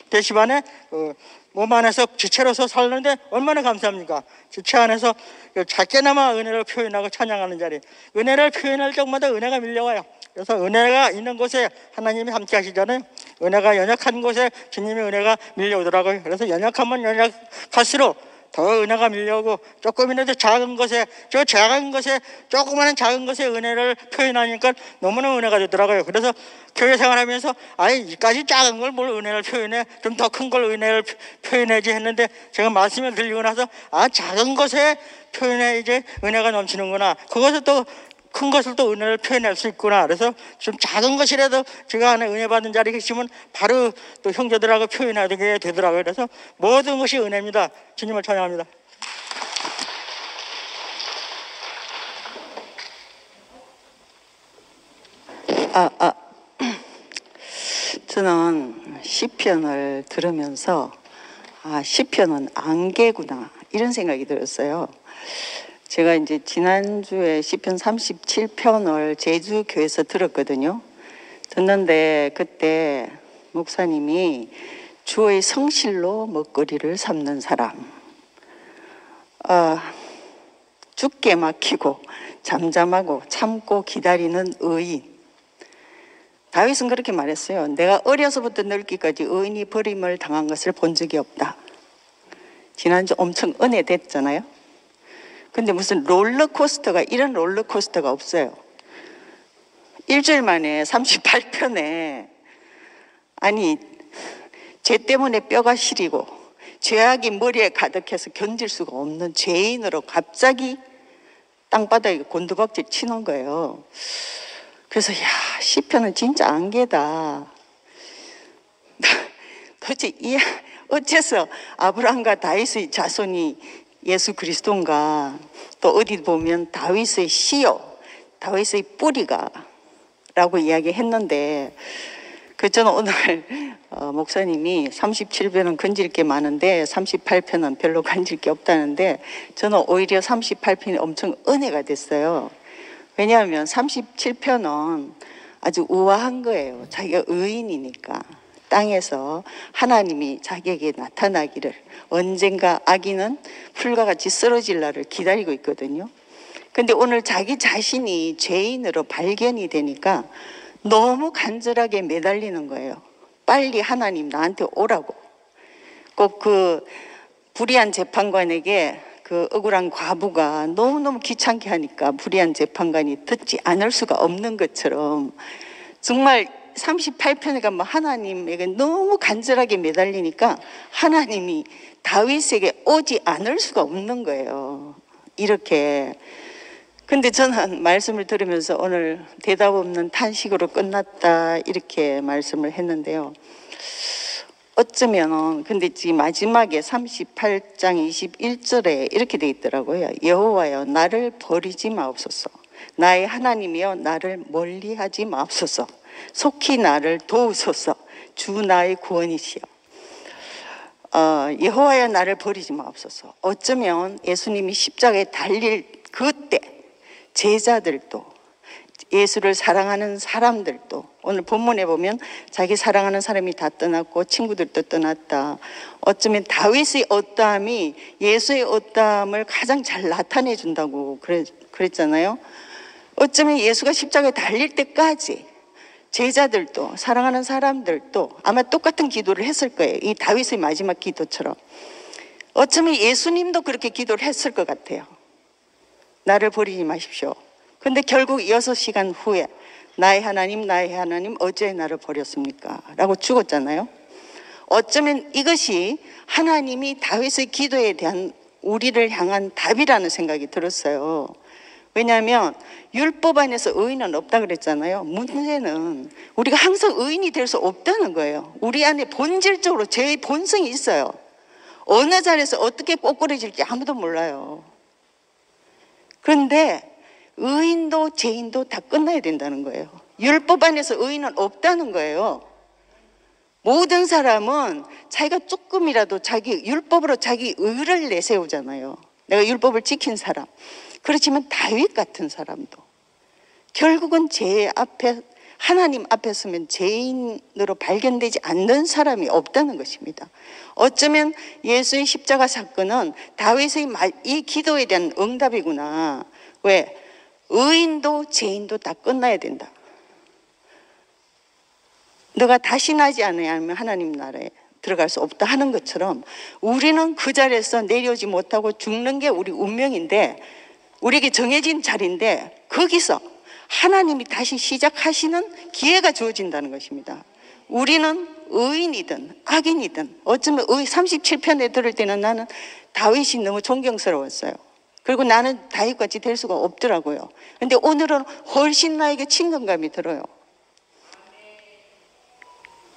대십 안에 몸 안에서 지체로서 살는데 얼마나 감사합니까? 지체 안에서 작게나마 은혜를 표현하고 찬양하는 자리, 은혜를 표현할 적마다 은혜가 밀려와요. 그래서 은혜가 있는 곳에 하나님이 함께 하시잖아요. 은혜가 연약한 곳에 주님의 은혜가 밀려오더라고요. 그래서 연약하면 연약할수록 더 은혜가 밀려오고, 조금이라도 작은 것에, 조그마한 작은 것에 은혜를 표현하니까 너무나 은혜가 되더라고요. 그래서 교회 생활하면서 이까지 작은 걸 뭘 은혜를 표현해, 좀 더 큰 걸 은혜를 표현해야지 했는데, 제가 말씀을 들리고 나서 작은 것에 표현해야지 은혜가 넘치는구나, 그것을 또 큰 것을 또 은혜를 표현할 수 있구나. 그래서 좀 작은 것이라도 제가 안에 은혜 받는 자리에 계시면 바로 또 형제들하고 표현하게 되더라고요. 그래서 모든 것이 은혜입니다. 주님을 찬양합니다. 저는 시편을 들으면서 시편은 안개구나 이런 생각이 들었어요. 제가 이제 지난주에 시편 37편을 제주교회에서 들었거든요. 듣는데 그때 목사님이 주의 성실로 먹거리를 삼는 사람, 죽게 막히고 잠잠하고 참고 기다리는 의인. 다윗은 그렇게 말했어요. 내가 어려서부터 늙기까지 의인이 버림을 당한 것을 본 적이 없다. 지난주 엄청 은혜 됐잖아요. 근데 무슨 롤러코스터가, 이런 롤러코스터가 없어요. 일주일 만에 38편에 죄 때문에 뼈가 시리고 죄악이 머리에 가득해서 견딜 수가 없는 죄인으로 갑자기 땅바닥에 곤두박질 치는 거예요. 그래서 시편은 진짜 안개다. 도대체 어째서 아브라함과 다윗의 자손이 예수 그리스도인가? 또 어디 보면 다윗의 씨요, 다윗의 뿌리가 라고 이야기했는데, 저는 오늘 목사님이 37편은 건질 게 많은데 38편은 별로 건질 게 없다는데, 저는 오히려 38편이 엄청 은혜가 됐어요. 왜냐하면 37편은 아주 우아한 거예요. 자기가 의인이니까 땅에서 하나님이 자기에게 나타나기를, 언젠가 아기는 풀과 같이 쓰러질 날을 기다리고 있거든요. 근데 오늘 자기 자신이 죄인으로 발견이 되니까 너무 간절하게 매달리는 거예요. 빨리 하나님 나한테 오라고. 꼭 그 불의한 재판관에게 그 억울한 과부가 너무너무 귀찮게 하니까 불의한 재판관이 듣지 않을 수가 없는 것처럼, 정말 38편에 가면 하나님에게 너무 간절하게 매달리니까 하나님이 다윗에게 오지 않을 수가 없는 거예요. 이렇게. 근데 저는 말씀을 들으면서 오늘 대답 없는 탄식으로 끝났다 이렇게 말씀을 했는데요. 어쩌면은 근데 지금 마지막에 38장 21절에 이렇게 돼 있더라고요. 여호와여 나를 버리지 마옵소서. 나의 하나님이여 나를 멀리하지 마옵소서. 속히 나를 도우소서. 주 나의 구원이시여. 여호와여 나를 버리지 마옵소서. 어쩌면 예수님이 십자가에 달릴 그때 제자들도 예수를 사랑하는 사람들도 오늘 본문에 보면 자기 사랑하는 사람이 다 떠났고 친구들도 떠났다. 어쩌면 다윗의 어떠함이 예수의 어떠함을 가장 잘 나타내 준다고 그랬잖아요. 어쩌면 예수가 십자가에 달릴 때까지 제자들도 사랑하는 사람들도 아마 똑같은 기도를 했을 거예요. 이 다윗의 마지막 기도처럼. 어쩌면 예수님도 그렇게 기도를 했을 것 같아요. 나를 버리지 마십시오. 근데 결국 6시간 후에 나의 하나님 어찌 나를 버렸습니까? 라고 죽었잖아요. 어쩌면 이것이 하나님이 다윗의 기도에 대한 우리를 향한 답이라는 생각이 들었어요. 왜냐하면 율법 안에서 의인은 없다 그랬잖아요. 문제는 우리가 항상 의인이 될 수 없다는 거예요. 우리 안에 본질적으로 죄의 본성이 있어요. 어느 자리에서 어떻게 꼬꾸라질지 아무도 몰라요. 그런데 의인도 죄인도 다 끝나야 된다는 거예요. 율법 안에서 의인은 없다는 거예요. 모든 사람은 자기가 조금이라도 자기 율법으로 자기 의를 내세우잖아요. 내가 율법을 지킨 사람. 그렇지만 다윗 같은 사람도 결국은 죄 앞에 하나님 앞에 서면 죄인으로 발견되지 않는 사람이 없다는 것입니다. 어쩌면 예수의 십자가 사건은 다윗의 이 기도에 대한 응답이구나. 왜? 의인도 죄인도 다 끝나야 된다. 너가 다시 나지 않으면 하나님 나라에 들어갈 수 없다 하는 것처럼 우리는 그 자리에서 내려오지 못하고 죽는 게 우리 운명인데 우리에게 정해진 자리인데 거기서 하나님이 다시 시작하시는 기회가 주어진다는 것입니다. 우리는 의인이든 악인이든 어쩌면 37편에 들을 때는 나는 다윗이 너무 존경스러웠어요. 그리고 나는 다윗같이 될 수가 없더라고요. 근데 오늘은 훨씬 나에게 친근감이 들어요.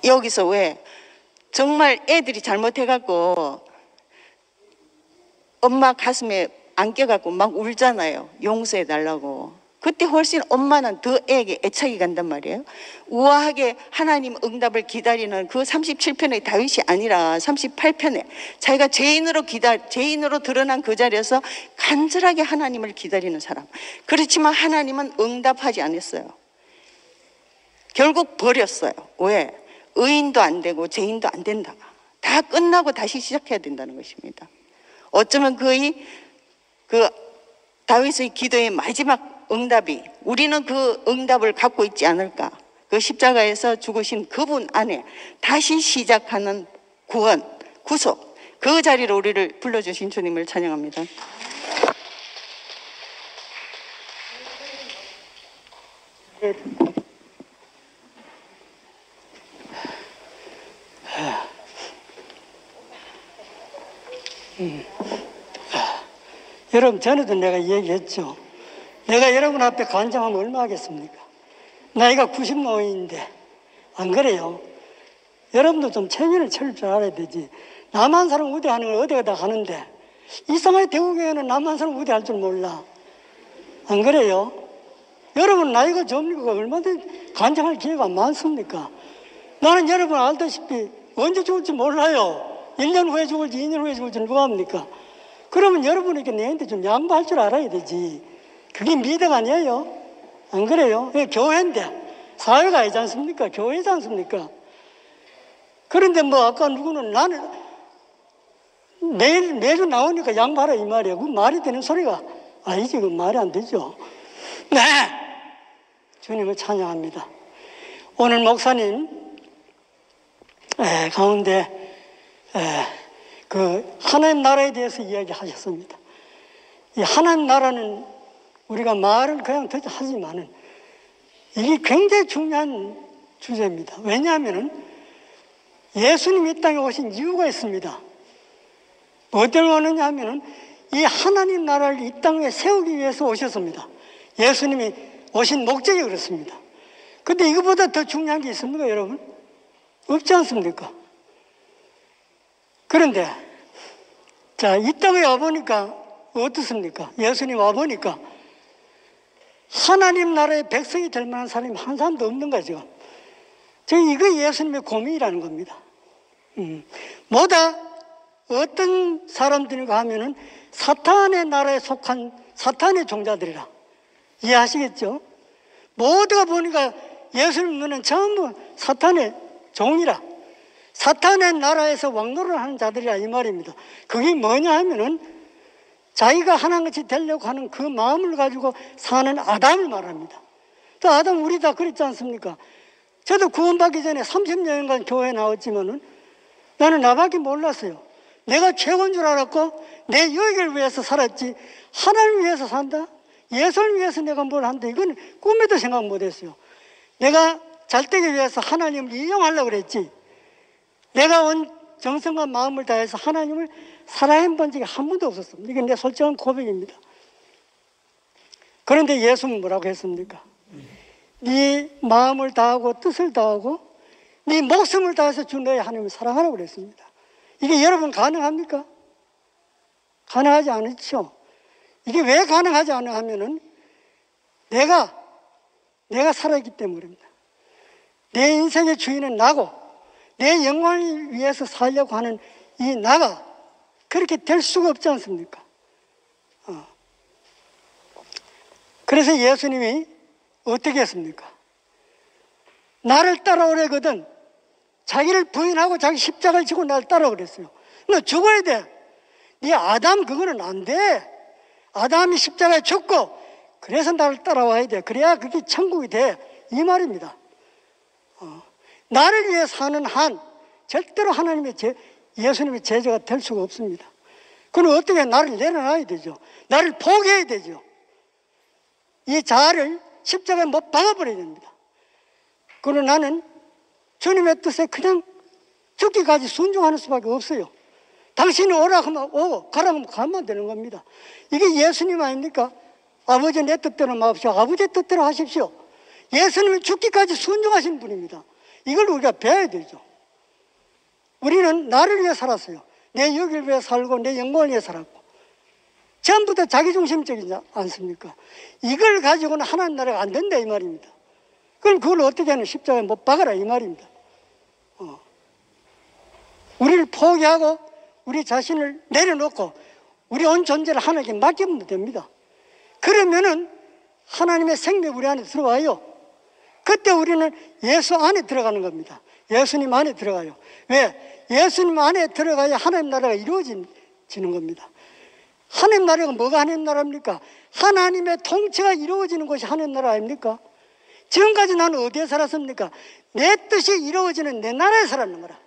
여기서 왜 정말 애들이 잘못해갖고 엄마 가슴에 안겨갖고 막 울잖아요. 용서해달라고. 그때 훨씬 엄마는 더 애에게 애착이 간단 말이에요. 우아하게 하나님 응답을 기다리는 그 37편의 다윗이 아니라 38편에 자기가 죄인으로 드러난 그 자리에서 간절하게 하나님을 기다리는 사람. 그렇지만 하나님은 응답하지 않았어요. 결국 버렸어요. 왜? 의인도 안 되고 죄인도 안 된다. 다 끝나고 다시 시작해야 된다는 것입니다. 어쩌면 그 다윗의 기도의 마지막 응답이 우리는 그 응답을 갖고 있지 않을까. 그 십자가에서 죽으신 그분 안에 다시 시작하는 구원, 구속, 그 자리로 우리를 불러주신 주님을 찬양합니다. 여러분, 전에도 내가 얘기했죠. 내가 여러분 앞에 간증하면 얼마 하겠습니까? 나이가 90노인인데 안 그래요? 여러분도 좀 체면을 차릴 줄 알아야 되지. 남한 사람 우대하는 걸 어디 가다 하는데 이상하게 대구교회는 남한 사람 우대할 줄 몰라. 안 그래요? 여러분 나이가 젊으니까 얼마든지 간증할 기회가 많습니까? 나는 여러분 알다시피 언제 죽을지 몰라요. 1년 후에 죽을지 2년 후에 죽을지 누가 합니까? 그러면 여러분에게 내한테 좀 양보할 줄 알아야 되지. 그게 미덕 아니에요? 안 그래요? 교회인데 사회가 아니지 않습니까? 교회지 않습니까? 그런데 뭐 아까 누구는 나는 매주 나오니까 양보하라 이 말이에요. 그 말이 되는 소리가 아니지. 그 말이 안 되죠. 네, 주님을 찬양합니다. 오늘 목사님 가운데 그 하나님 나라에 대해서 이야기하셨습니다. 이 하나님 나라는 우리가 말은 그냥 하지만은 이게 굉장히 중요한 주제입니다. 왜냐하면은 예수님이 이 땅에 오신 이유가 있습니다. 뭐 때문에 오느냐 하면은 이 하나님 나라를 이 땅에 세우기 위해서 오셨습니다. 예수님이 오신 목적이 그렇습니다. 근데 이거보다 더 중요한 게 있습니까, 여러분? 없지 않습니까? 그런데 자, 이 땅에 와보니까 어떻습니까? 예수님 와보니까 하나님 나라의 백성이 될 만한 사람이 한 사람도 없는 거죠. 이거 예수님의 고민이라는 겁니다. 뭐다 어떤 사람들인가 하면은 사탄의 나라에 속한 사탄의 종자들이라. 이해하시겠죠? 모두가 보니까 예수님 눈은 전부 사탄의 종이라. 사탄의 나라에서 왕노를 하는 자들이라 이 말입니다. 그게 뭐냐 하면은 자기가 하나같이 되려고 하는 그 마음을 가지고 사는 아담을 말합니다. 또 아담 우리 다 그랬지 않습니까? 저도 구원받기 전에 30년간 교회에 나왔지만은 나는 나밖에 몰랐어요. 내가 최고인 줄 알았고 내 유익을 위해서 살았지 하나님을 위해서 산다? 예수를 위해서 내가 뭘 한다? 이건 꿈에도 생각 못했어요. 내가 잘 되기 위해서 하나님을 이용하려고 그랬지 내가 온 정성과 마음을 다해서 하나님을 사랑해 본 적이 한 번도 없었습니다. 이게 내 솔직한 고백입니다. 그런데 예수는 뭐라고 했습니까? 네 마음을 다하고 뜻을 다하고 네 목숨을 다해서 주 너의 하나님을 사랑하라고 그랬습니다. 이게 여러분 가능합니까? 가능하지 않죠. 이게 왜 가능하지 않냐 하면은 내가 살아있기 때문입니다. 내 인생의 주인은 나고 내 영광을 위해서 살려고 하는 이 나가 그렇게 될 수가 없지 않습니까? 그래서 예수님이 어떻게 했습니까? 나를 따라오려거든 자기를 부인하고 자기 십자가를 지고 나를 따라오라 그랬어요. 너 죽어야 돼. 네 아담 그거는 안 돼. 아담이 십자가에 죽고 그래서 나를 따라와야 돼. 그래야 그게 천국이 돼. 이 말입니다. 나를 위해 사는 한 절대로 하나님의 예수님의 제자가 될 수가 없습니다. 그럼 어떻게 나를 내려놔야 되죠. 나를 포기해야 되죠. 이 자아를 십자가에 못 박아버려야 됩니다. 그러나 나는 주님의 뜻에 그냥 죽기까지 순종하는 수밖에 없어요. 당신이 오라 하면 오고 가라 하면 가면 되는 겁니다. 이게 예수님 아닙니까? 아버지 내 뜻대로 마옵시오. 아버지의 뜻대로 하십시오. 예수님은 죽기까지 순종하신 분입니다. 이걸 우리가 배워야 되죠. 우리는 나를 위해 살았어요. 내 유익을 위해 살고 내 영광을 위해 살았고 전부 다 자기중심적이지 않습니까? 이걸 가지고는 하나님 나라가 안 된다 이 말입니다. 그럼 그걸 어떻게 하는 십자가에 못 박아라 이 말입니다. 우리를 포기하고 우리 자신을 내려놓고 우리 온 존재를 하나님께 맡기면 됩니다. 그러면은 하나님의 생명이 우리 안에 들어와요. 그때 우리는 예수 안에 들어가는 겁니다. 예수님 안에 들어가요. 왜? 예수님 안에 들어가야 하나님 나라가 이루어지는 겁니다. 하나님 나라가 뭐가 하나님 나라입니까? 하나님의 통치가 이루어지는 것이 하나님 나라 아닙니까? 지금까지 나는 어디에 살았습니까? 내 뜻이 이루어지는 내 나라에 살았는 거라.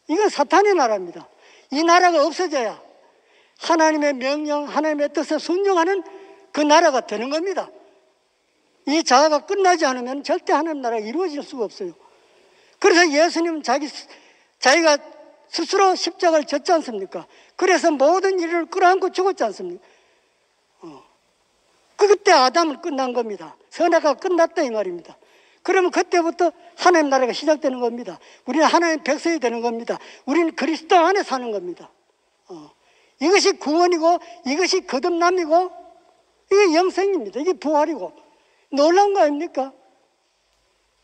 이건 사탄의 나라입니다. 이 나라가 없어져야 하나님의 명령, 하나님의 뜻에 순종하는 그 나라가 되는 겁니다. 이 자아가 끝나지 않으면 절대 하나님 나라가 이루어질 수가 없어요. 그래서 예수님은 자기가 스스로 십자가를 졌지 않습니까? 그래서 모든 일을 끌어안고 죽었지 않습니까? 그때 아담은 끝난 겁니다. 선악과가 끝났다 이 말입니다. 그러면 그때부터 하나님 나라가 시작되는 겁니다. 우리는 하나님 백성이 되는 겁니다. 우리는 그리스도 안에 사는 겁니다. 이것이 구원이고 이것이 거듭남이고 이게 영생입니다. 이게 부활이고 놀라운 거 아닙니까?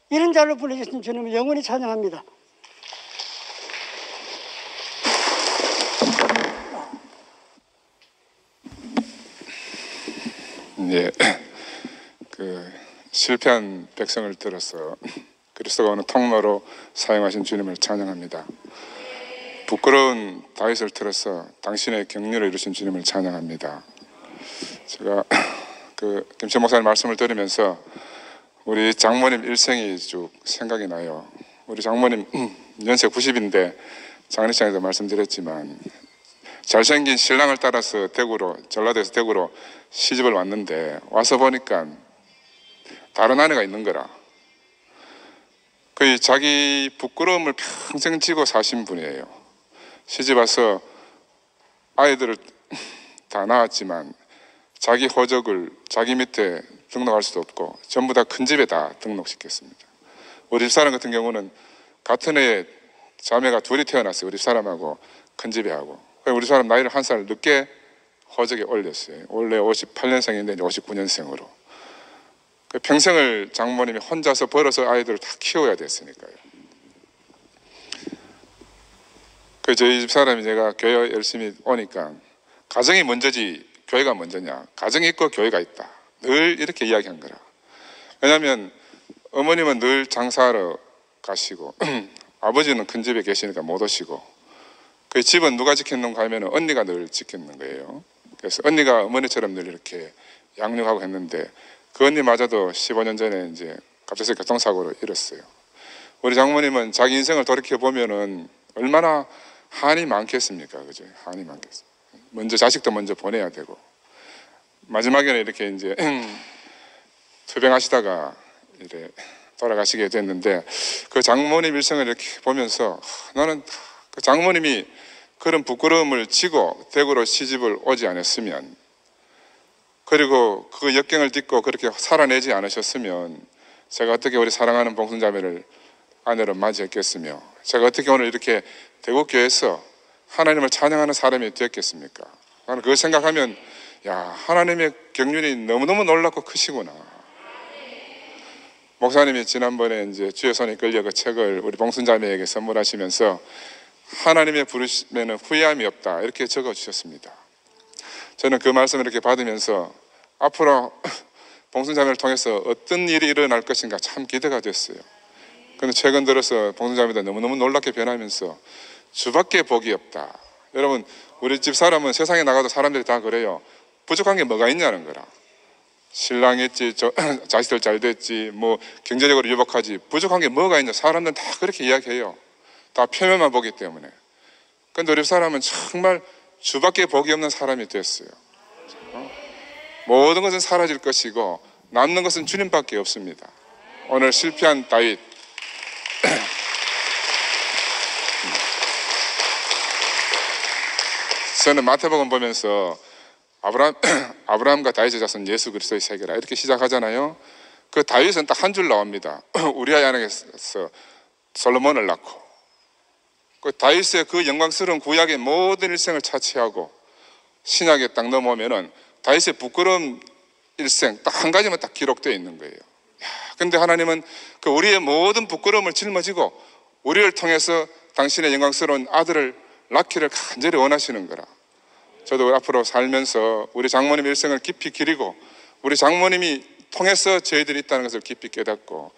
이런 자로 불러주신 주님을 영원히 찬양합니다. 네, 실패한 백성을 들어서 그리스도가 오는 통로로 사용하신 주님을 찬양합니다. 부끄러운 다윗을 들어서 당신의 경륜을 이루신 주님을 찬양합니다. 제가 김천 목사님 말씀을 들으면서 우리 장모님 일생이 쭉 생각이 나요. 우리 장모님 연세 90인데 장례식장에서 말씀드렸지만 잘생긴 신랑을 따라서 전라도에서 대구로 시집을 왔는데 와서 보니까 다른 아내가 있는 거라. 거의 자기 부끄러움을 평생 지고 사신 분이에요. 시집 와서 아이들을 다 낳았지만 자기 호적을 자기 밑에 등록할 수도 없고 전부 다 큰 집에 다 등록시켰습니다. 우리 집사람 같은 경우는 같은 해에 자매가 둘이 태어났어요. 우리 집사람하고 큰 집에 하고. 우리 사람 나이를 한 살 늦게 호적에 올렸어요. 원래 58년생인데 이제 59년생으로. 평생을 장모님이 혼자서 벌어서 아이들을 다 키워야 됐으니까요. 저희 집 사람이 제가 교회 열심히 오니까 가정이 먼저지 교회가 먼저냐? 가정이 있고 교회가 있다. 늘 이렇게 이야기한 거라. 왜냐하면 어머님은 늘 장사하러 가시고 아버지는 큰 집에 계시니까 못 오시고 그 집은 누가 지켰는가 하면 언니가 늘 지켰는 거예요. 그래서 언니가 어머니처럼 늘 이렇게 양육하고 했는데 그 언니마저도 15년 전에 이제 갑자기 교통사고로 잃었어요. 우리 장모님은 자기 인생을 돌이켜 보면은 얼마나 한이 많겠습니까, 그죠? 한이 많겠어요. 먼저 자식도 먼저 보내야 되고 마지막에는 이렇게 이제 투병하시다가 이제 돌아가시게 됐는데 그 장모님 일생을 이렇게 보면서 나는 그 장모님이 그런 부끄러움을 지고 대구로 시집을 오지 않았으면 그리고 그 역경을 딛고 그렇게 살아내지 않으셨으면 제가 어떻게 우리 사랑하는 봉순자매를 아내로 맞이했겠으며 제가 어떻게 오늘 이렇게 대구교회에서 하나님을 찬양하는 사람이 되었겠습니까? 나는 그걸 생각하면 야, 하나님의 경륜이 너무너무 놀랍고 크시구나. 목사님이 지난번에 이제 주의 손에 끌려 그 책을 우리 봉순자매에게 선물하시면서 하나님의 부르심에는 후회함이 없다 이렇게 적어주셨습니다. 저는 그 말씀을 이렇게 받으면서 앞으로 봉순자매를 통해서 어떤 일이 일어날 것인가 참 기대가 됐어요. 그런데 최근 들어서 봉순자매가 너무너무 놀랍게 변하면서 주밖에 복이 없다. 여러분 우리 집 사람은 세상에 나가도 사람들이 다 그래요. 부족한 게 뭐가 있냐는 거라. 신랑 있지, 자식들 잘 됐지, 뭐 경제적으로 유복하지, 부족한 게 뭐가 있냐. 사람들은 다 그렇게 이야기해요. 다 표면만 보기 때문에. 그런데 우리 사람은 정말 주밖에 복이 없는 사람이 됐어요. 모든 것은 사라질 것이고 남는 것은 주님밖에 없습니다. 오늘 실패한 다윗 저는 마태복음 보면서 아브라함과 다윗의 자손 예수 그리스도의 세계라 이렇게 시작하잖아요. 그 다윗은 딱 한 줄 나옵니다. 우리아의 아내에서 솔로몬을 낳고 그 다윗의 그 영광스러운 구약의 모든 일생을 차치하고 신약에 딱 넘어오면은 다윗의 부끄러운 일생 딱 한 가지만 딱 기록되어 있는 거예요. 근데 하나님은 그 우리의 모든 부끄러움을 짊어지고 우리를 통해서 당신의 영광스러운 아들을 낳기를 간절히 원하시는 거라. 저도 앞으로 살면서 우리 장모님 일생을 깊이 기리고 우리 장모님이 통해서 저희들이 있다는 것을 깊이 깨닫고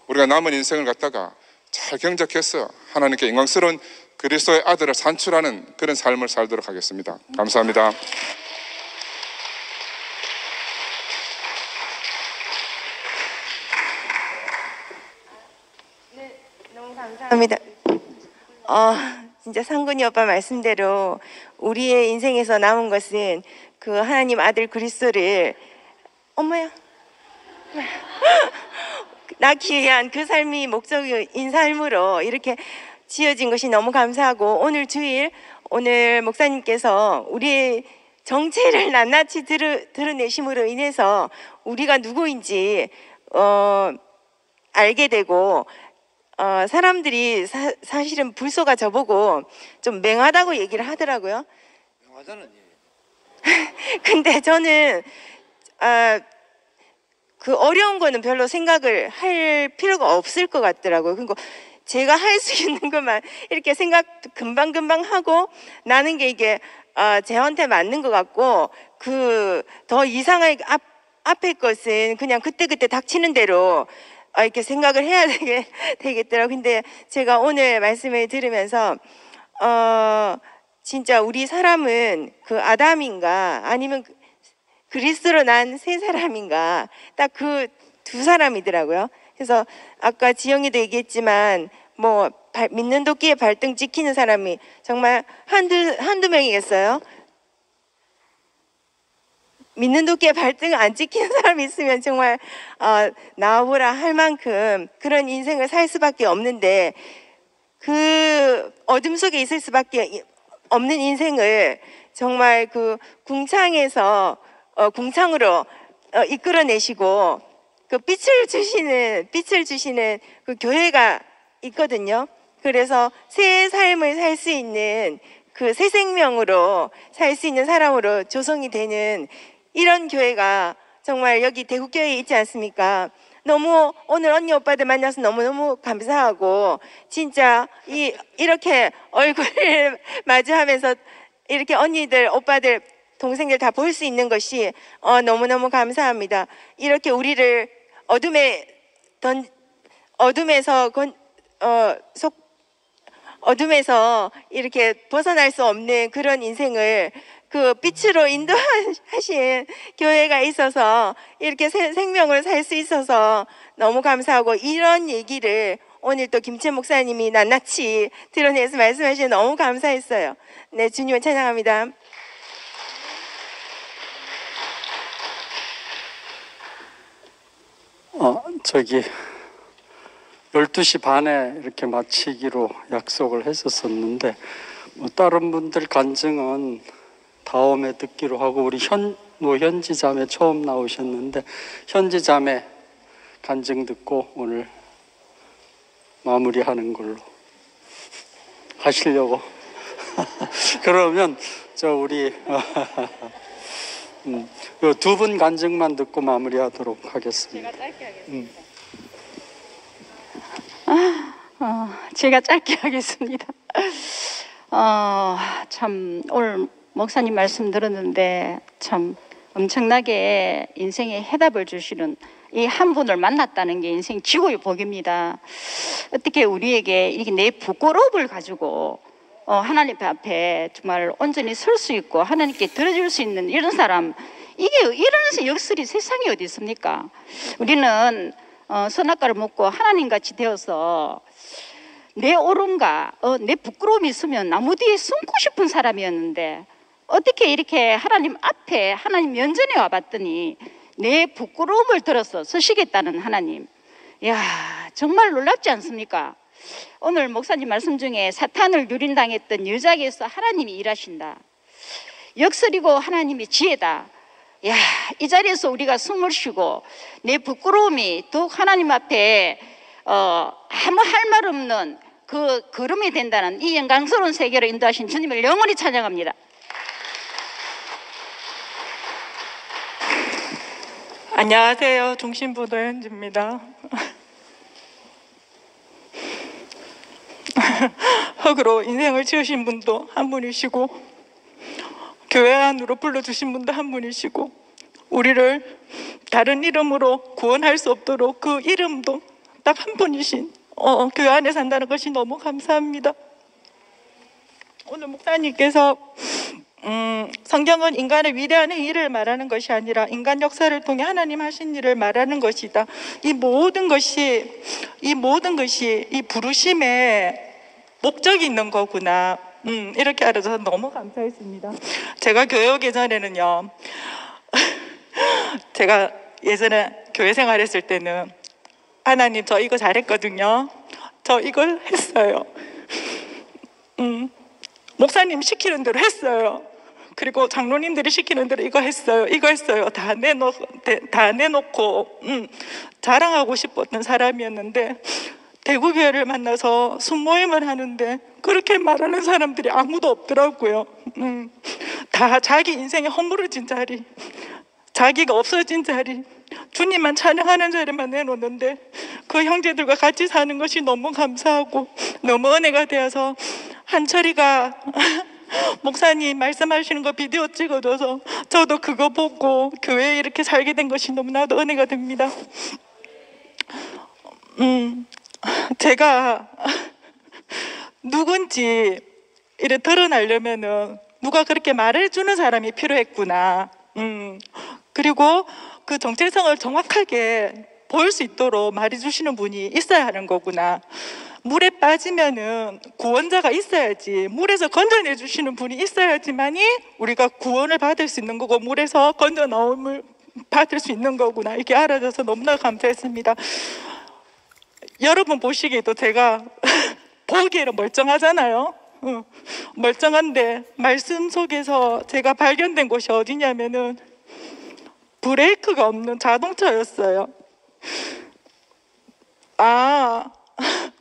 우리가 남은 인생을 갖다가 잘 경작해서 하나님께 영광스러운 그리스도의 아들을 산출하는 그런 삶을 살도록 하겠습니다. 감사합니다. 네, 너무 감사합니다. 진짜 상근이 오빠 말씀대로 우리의 인생에서 남은 것은 그 하나님 아들 그리스도를 엄마야 낳기 위한 그 삶이 목적인 삶으로 이렇게 지어진 것이 너무 감사하고 오늘 주일 오늘 목사님께서 우리의 정체를 낱낱이 드러내심으로 인해서 우리가 누구인지 알게 되고 사람들이 사실은 불소가 저보고 좀 맹하다고 얘기를 하더라고요. 맹하다는 근데 저는 그 어려운 거는 별로 생각을 할 필요가 없을 것 같더라고요. 그리고 제가 할 수 있는 것만 이렇게 생각 금방금방 하고 나는 게 이게 저한테 맞는 것 같고 그 더 이상하게 앞에 것은 그냥 그때그때 닥치는 대로 이렇게 생각을 해야 되겠더라고요. 근데 제가 오늘 말씀을 들으면서 진짜 우리 사람은 그 아담인가 아니면 그리스도로 난 세 사람인가 딱 그 두 사람이더라고요. 그래서 아까 지영이도 얘기했지만 뭐 믿는 도끼에 발등 찍히는 사람이 정말 한두 명이겠어요? 믿는 도끼에 발등 안 찍히는 사람이 있으면 정말 나와보라 할 만큼 그런 인생을 살 수밖에 없는데 그 어둠 속에 있을 수밖에 없는 인생을 정말 그 궁창에서 궁창으로 이끌어내시고 그 빛을 주시는 그 교회가 있거든요. 그래서 새 삶을 살 수 있는 그 새 생명으로 살 수 있는 사람으로 조성이 되는 이런 교회가 정말 여기 대구교회에 있지 않습니까? 너무 오늘 언니 오빠들 만나서 너무너무 감사하고 진짜 이렇게 얼굴 마주하면서 이렇게 언니들 오빠들 동생들 다 볼 수 있는 것이 너무너무 감사합니다. 이렇게 우리를 어둠에서 이렇게 벗어날 수 없는 그런 인생을 그 빛으로 인도하신 교회가 있어서 이렇게 생명을 살 수 있어서 너무 감사하고, 이런 얘기를 오늘 또 김채 목사님이 낱낱이 드러내서 말씀하시니 너무 감사했어요. 네, 주님을 찬양합니다. 저기 12시 반에 이렇게 마치기로 약속을 했었었는데 다른 분들 간증은 다음에 듣기로 하고, 우리 현지 자매 처음 나오셨는데 현지 자매 간증 듣고 오늘 마무리하는 걸로 하시려고. 그러면 우리 두 분 간증만 듣고 마무리하도록 하겠습니다. 제가 짧게 하겠습니다. 제가 짧게 하겠습니다. 참 오늘 목사님 말씀 들었는데 참 엄청나게 인생에 해답을 주시는 이 한 분을 만났다는 게 인생 지고의 복입니다. 어떻게 우리에게 이렇게 내 부끄러움을 가지고 하나님 앞에 정말 온전히 설 수 있고 하나님께 들어줄 수 있는 이런 사람, 이런 역설이 세상에 어디 있습니까? 우리는 선악과를 먹고 하나님같이 되어서 내 옳음과 내 부끄러움이 있으면 나무 뒤에 숨고 싶은 사람이었는데, 어떻게 이렇게 하나님 앞에 하나님 면전에 와봤더니 내 부끄러움을 들어서 서시겠다는 하나님. 이야, 정말 놀랍지 않습니까? 오늘 목사님 말씀 중에 사탄을 유린당했던 여자에게서 하나님이 일하신다, 역설이고 하나님이 지혜다. 야, 이 자리에서 우리가 숨을 쉬고 내 부끄러움이 더욱 하나님 앞에 아무 할 말 없는 그 걸음이 된다는 이 영광스러운 세계로 인도하신 주님을 영원히 찬양합니다. 안녕하세요. 중심부 노현지입니다. 흙으로 인생을 지으신 분도 한 분이시고, 교회 안으로 불러주신 분도 한 분이시고, 우리를 다른 이름으로 구원할 수 없도록 그 이름도 딱 한 분이신 교회 안에 산다는 것이 너무 감사합니다. 오늘 목사님께서 성경은 인간의 위대한 행위를 말하는 것이 아니라 인간 역사를 통해 하나님 하신 일을 말하는 것이다. 이 모든 것이 이 부르심에 목적이 있는 거구나. 이렇게 알아줘서 너무 감사했습니다. 제가 교회 오기 전에는요, 제가 예전에 교회 생활했을 때는 하나님 저 이거 잘했거든요. 저 이걸 했어요. 목사님 시키는 대로 했어요. 그리고 장로님들이 시키는 대로 이거 했어요. 다 내놓고 자랑하고 싶었던 사람이었는데, 대구교회를 만나서 순모임을 하는데 그렇게 말하는 사람들이 아무도 없더라고요. 다 자기 인생에 허물어진 자리, 자기가 없어진 자리, 주님만 찬양하는 자리만 내놓는데 그 형제들과 같이 사는 것이 너무 감사하고 너무 은혜가 되어서, 한철이가 목사님 말씀하시는 거 비디오 찍어줘서 저도 그거 보고 교회에 이렇게 살게 된 것이 너무나도 은혜가 됩니다. 제가 누군지 이래 드러나려면은 누가 그렇게 말해주는 사람이 필요했구나. 그리고 그 정체성을 정확하게 보일 수 있도록 말해주시는 분이 있어야 하는 거구나. 물에 빠지면은 구원자가 있어야지, 물에서 건져내 주시는 분이 있어야지만이 우리가 구원을 받을 수 있는 거고, 물에서 건져 나옴을 받을 수 있는 거구나. 이렇게 알아줘서 너무나 감사했습니다. 여러분 보시기에도 제가 보기에는 멀쩡하잖아요. 멀쩡한데 말씀 속에서 제가 발견된 곳이 어디냐면은 브레이크가 없는 자동차였어요.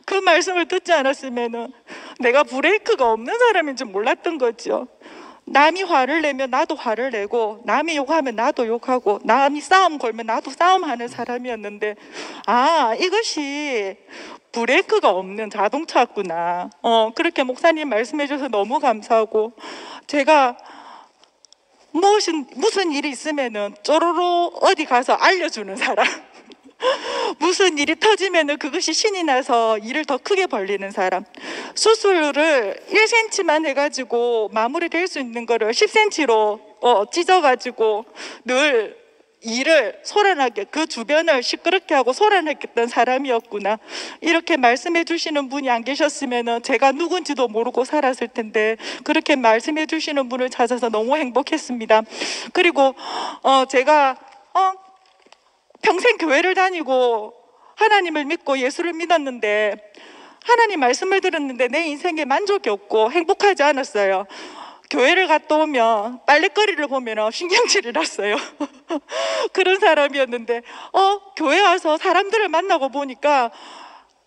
그 말씀을 듣지 않았으면은 내가 브레이크가 없는 사람인 줄 몰랐던 거죠. 남이 화를 내면 나도 화를 내고, 남이 욕하면 나도 욕하고, 남이 싸움 걸면 나도 싸움하는 사람이었는데, 이것이 브레이크가 없는 자동차구나. 그렇게 목사님 말씀해 주셔서 너무 감사하고, 제가 무슨 일이 있으면은 쪼로로 어디 가서 알려주는 사람. 무슨 일이 터지면은 그것이 신이 나서 일을 더 크게 벌리는 사람. 수술을 1cm만 해가지고 마무리될 수 있는 거를 10cm로 찢어가지고 늘 일을 소란하게, 그 주변을 시끄럽게 하고 소란하게 했던 사람이었구나. 이렇게 말씀해 주시는 분이 안 계셨으면 제가 누군지도 모르고 살았을 텐데, 그렇게 말씀해 주시는 분을 찾아서 너무 행복했습니다. 그리고 제가 평생 교회를 다니고 하나님을 믿고 예수를 믿었는데, 하나님 말씀을 들었는데 내 인생에 만족이 없고 행복하지 않았어요. 교회를 갔다 오면 빨래거리를 보면 신경질이 났어요. 그런 사람이었는데 교회 와서 사람들을 만나고 보니까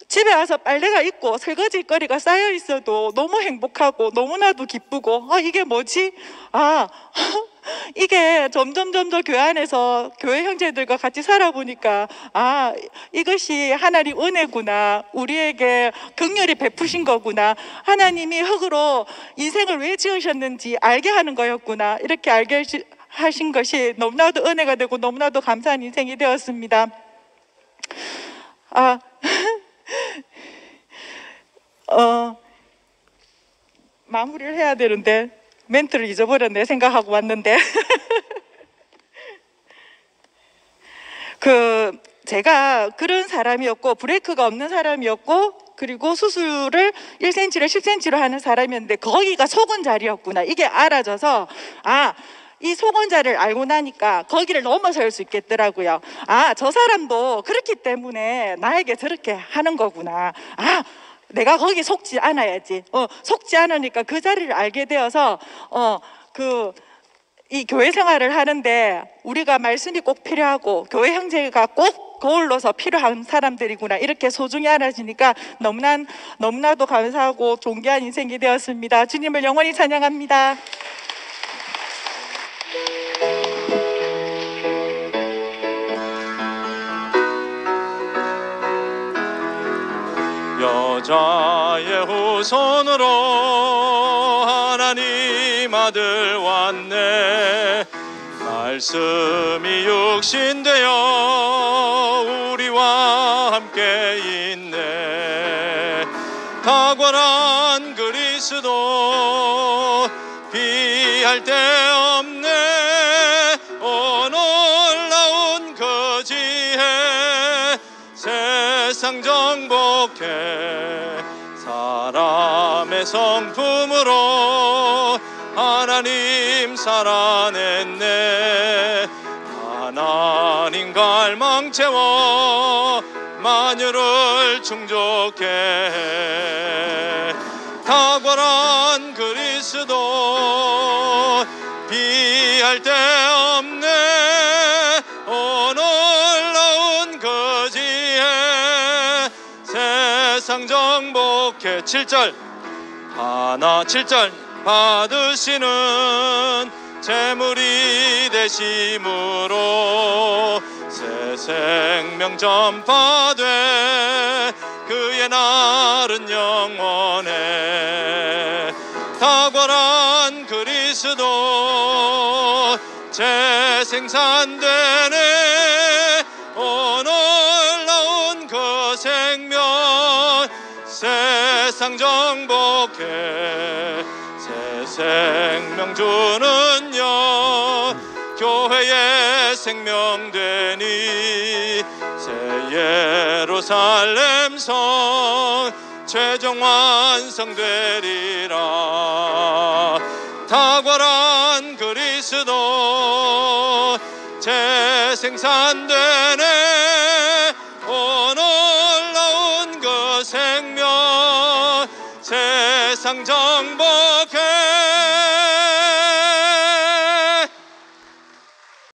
집에 와서 빨래가 있고 설거지거리가 쌓여 있어도 너무 행복하고 너무나도 기쁘고 이게 뭐지? 이게 점점 더 교회 안에서 교회 형제들과 같이 살아보니까 이것이 하나님 은혜구나, 우리에게 긍휼히 베푸신 거구나, 하나님이 흙으로 인생을 왜 지으셨는지 알게 하는 거였구나, 이렇게 알게 하신 것이 너무나도 은혜가 되고 너무나도 감사한 인생이 되었습니다. 마무리를 해야 되는데 멘트를 잊어버렸네 생각하고 왔는데 제가 그런 사람이었고 브레이크가 없는 사람이었고, 그리고 수술을 1cm를 10cm로 하는 사람이었는데 거기가 소근자리였구나, 이게 알아져서 이 소근자를 알고 나니까 거기를 넘어설 수 있겠더라고요. 저 사람도 그렇기 때문에 나에게 저렇게 하는 거구나. 내가 거기 속지 않아야지. 속지 않으니까 그 자리를 알게 되어서 이 교회 생활을 하는데 우리가 말씀이 꼭 필요하고 교회 형제가 꼭 거울로서 필요한 사람들이구나, 이렇게 소중히 알아지니까 너무나도 감사하고 존귀한 인생이 되었습니다. 주님을 영원히 찬양합니다. 여자의 후손으로 하나님 아들 왔네. 말씀이 육신되어 우리와 함께 있네. 탁월한 그리스도 비할 데 없네. 놀라운 그 지혜 세상 정복해. 사람의 성품으로 하나님 살아냈네. 하나님 갈망 채워 만유를 충족해. 탁월한 그리스도 비할 데 없네. 놀라운 그 지혜 세상 정복해. 7절 7절 받으시는 재물이 되심으로 새 생명 전파돼 그의 날은 영원해. 탁월한 그리스도 재생산되네. 놀라운 그 생명 세상 정복해. 새 생명 주는 영 교회의 생명 되니. 새 예루살렘 성 최종 완성되리라. 탁월한 그리스도 재생산되네. 놀라운 그 생명 세상 정복해.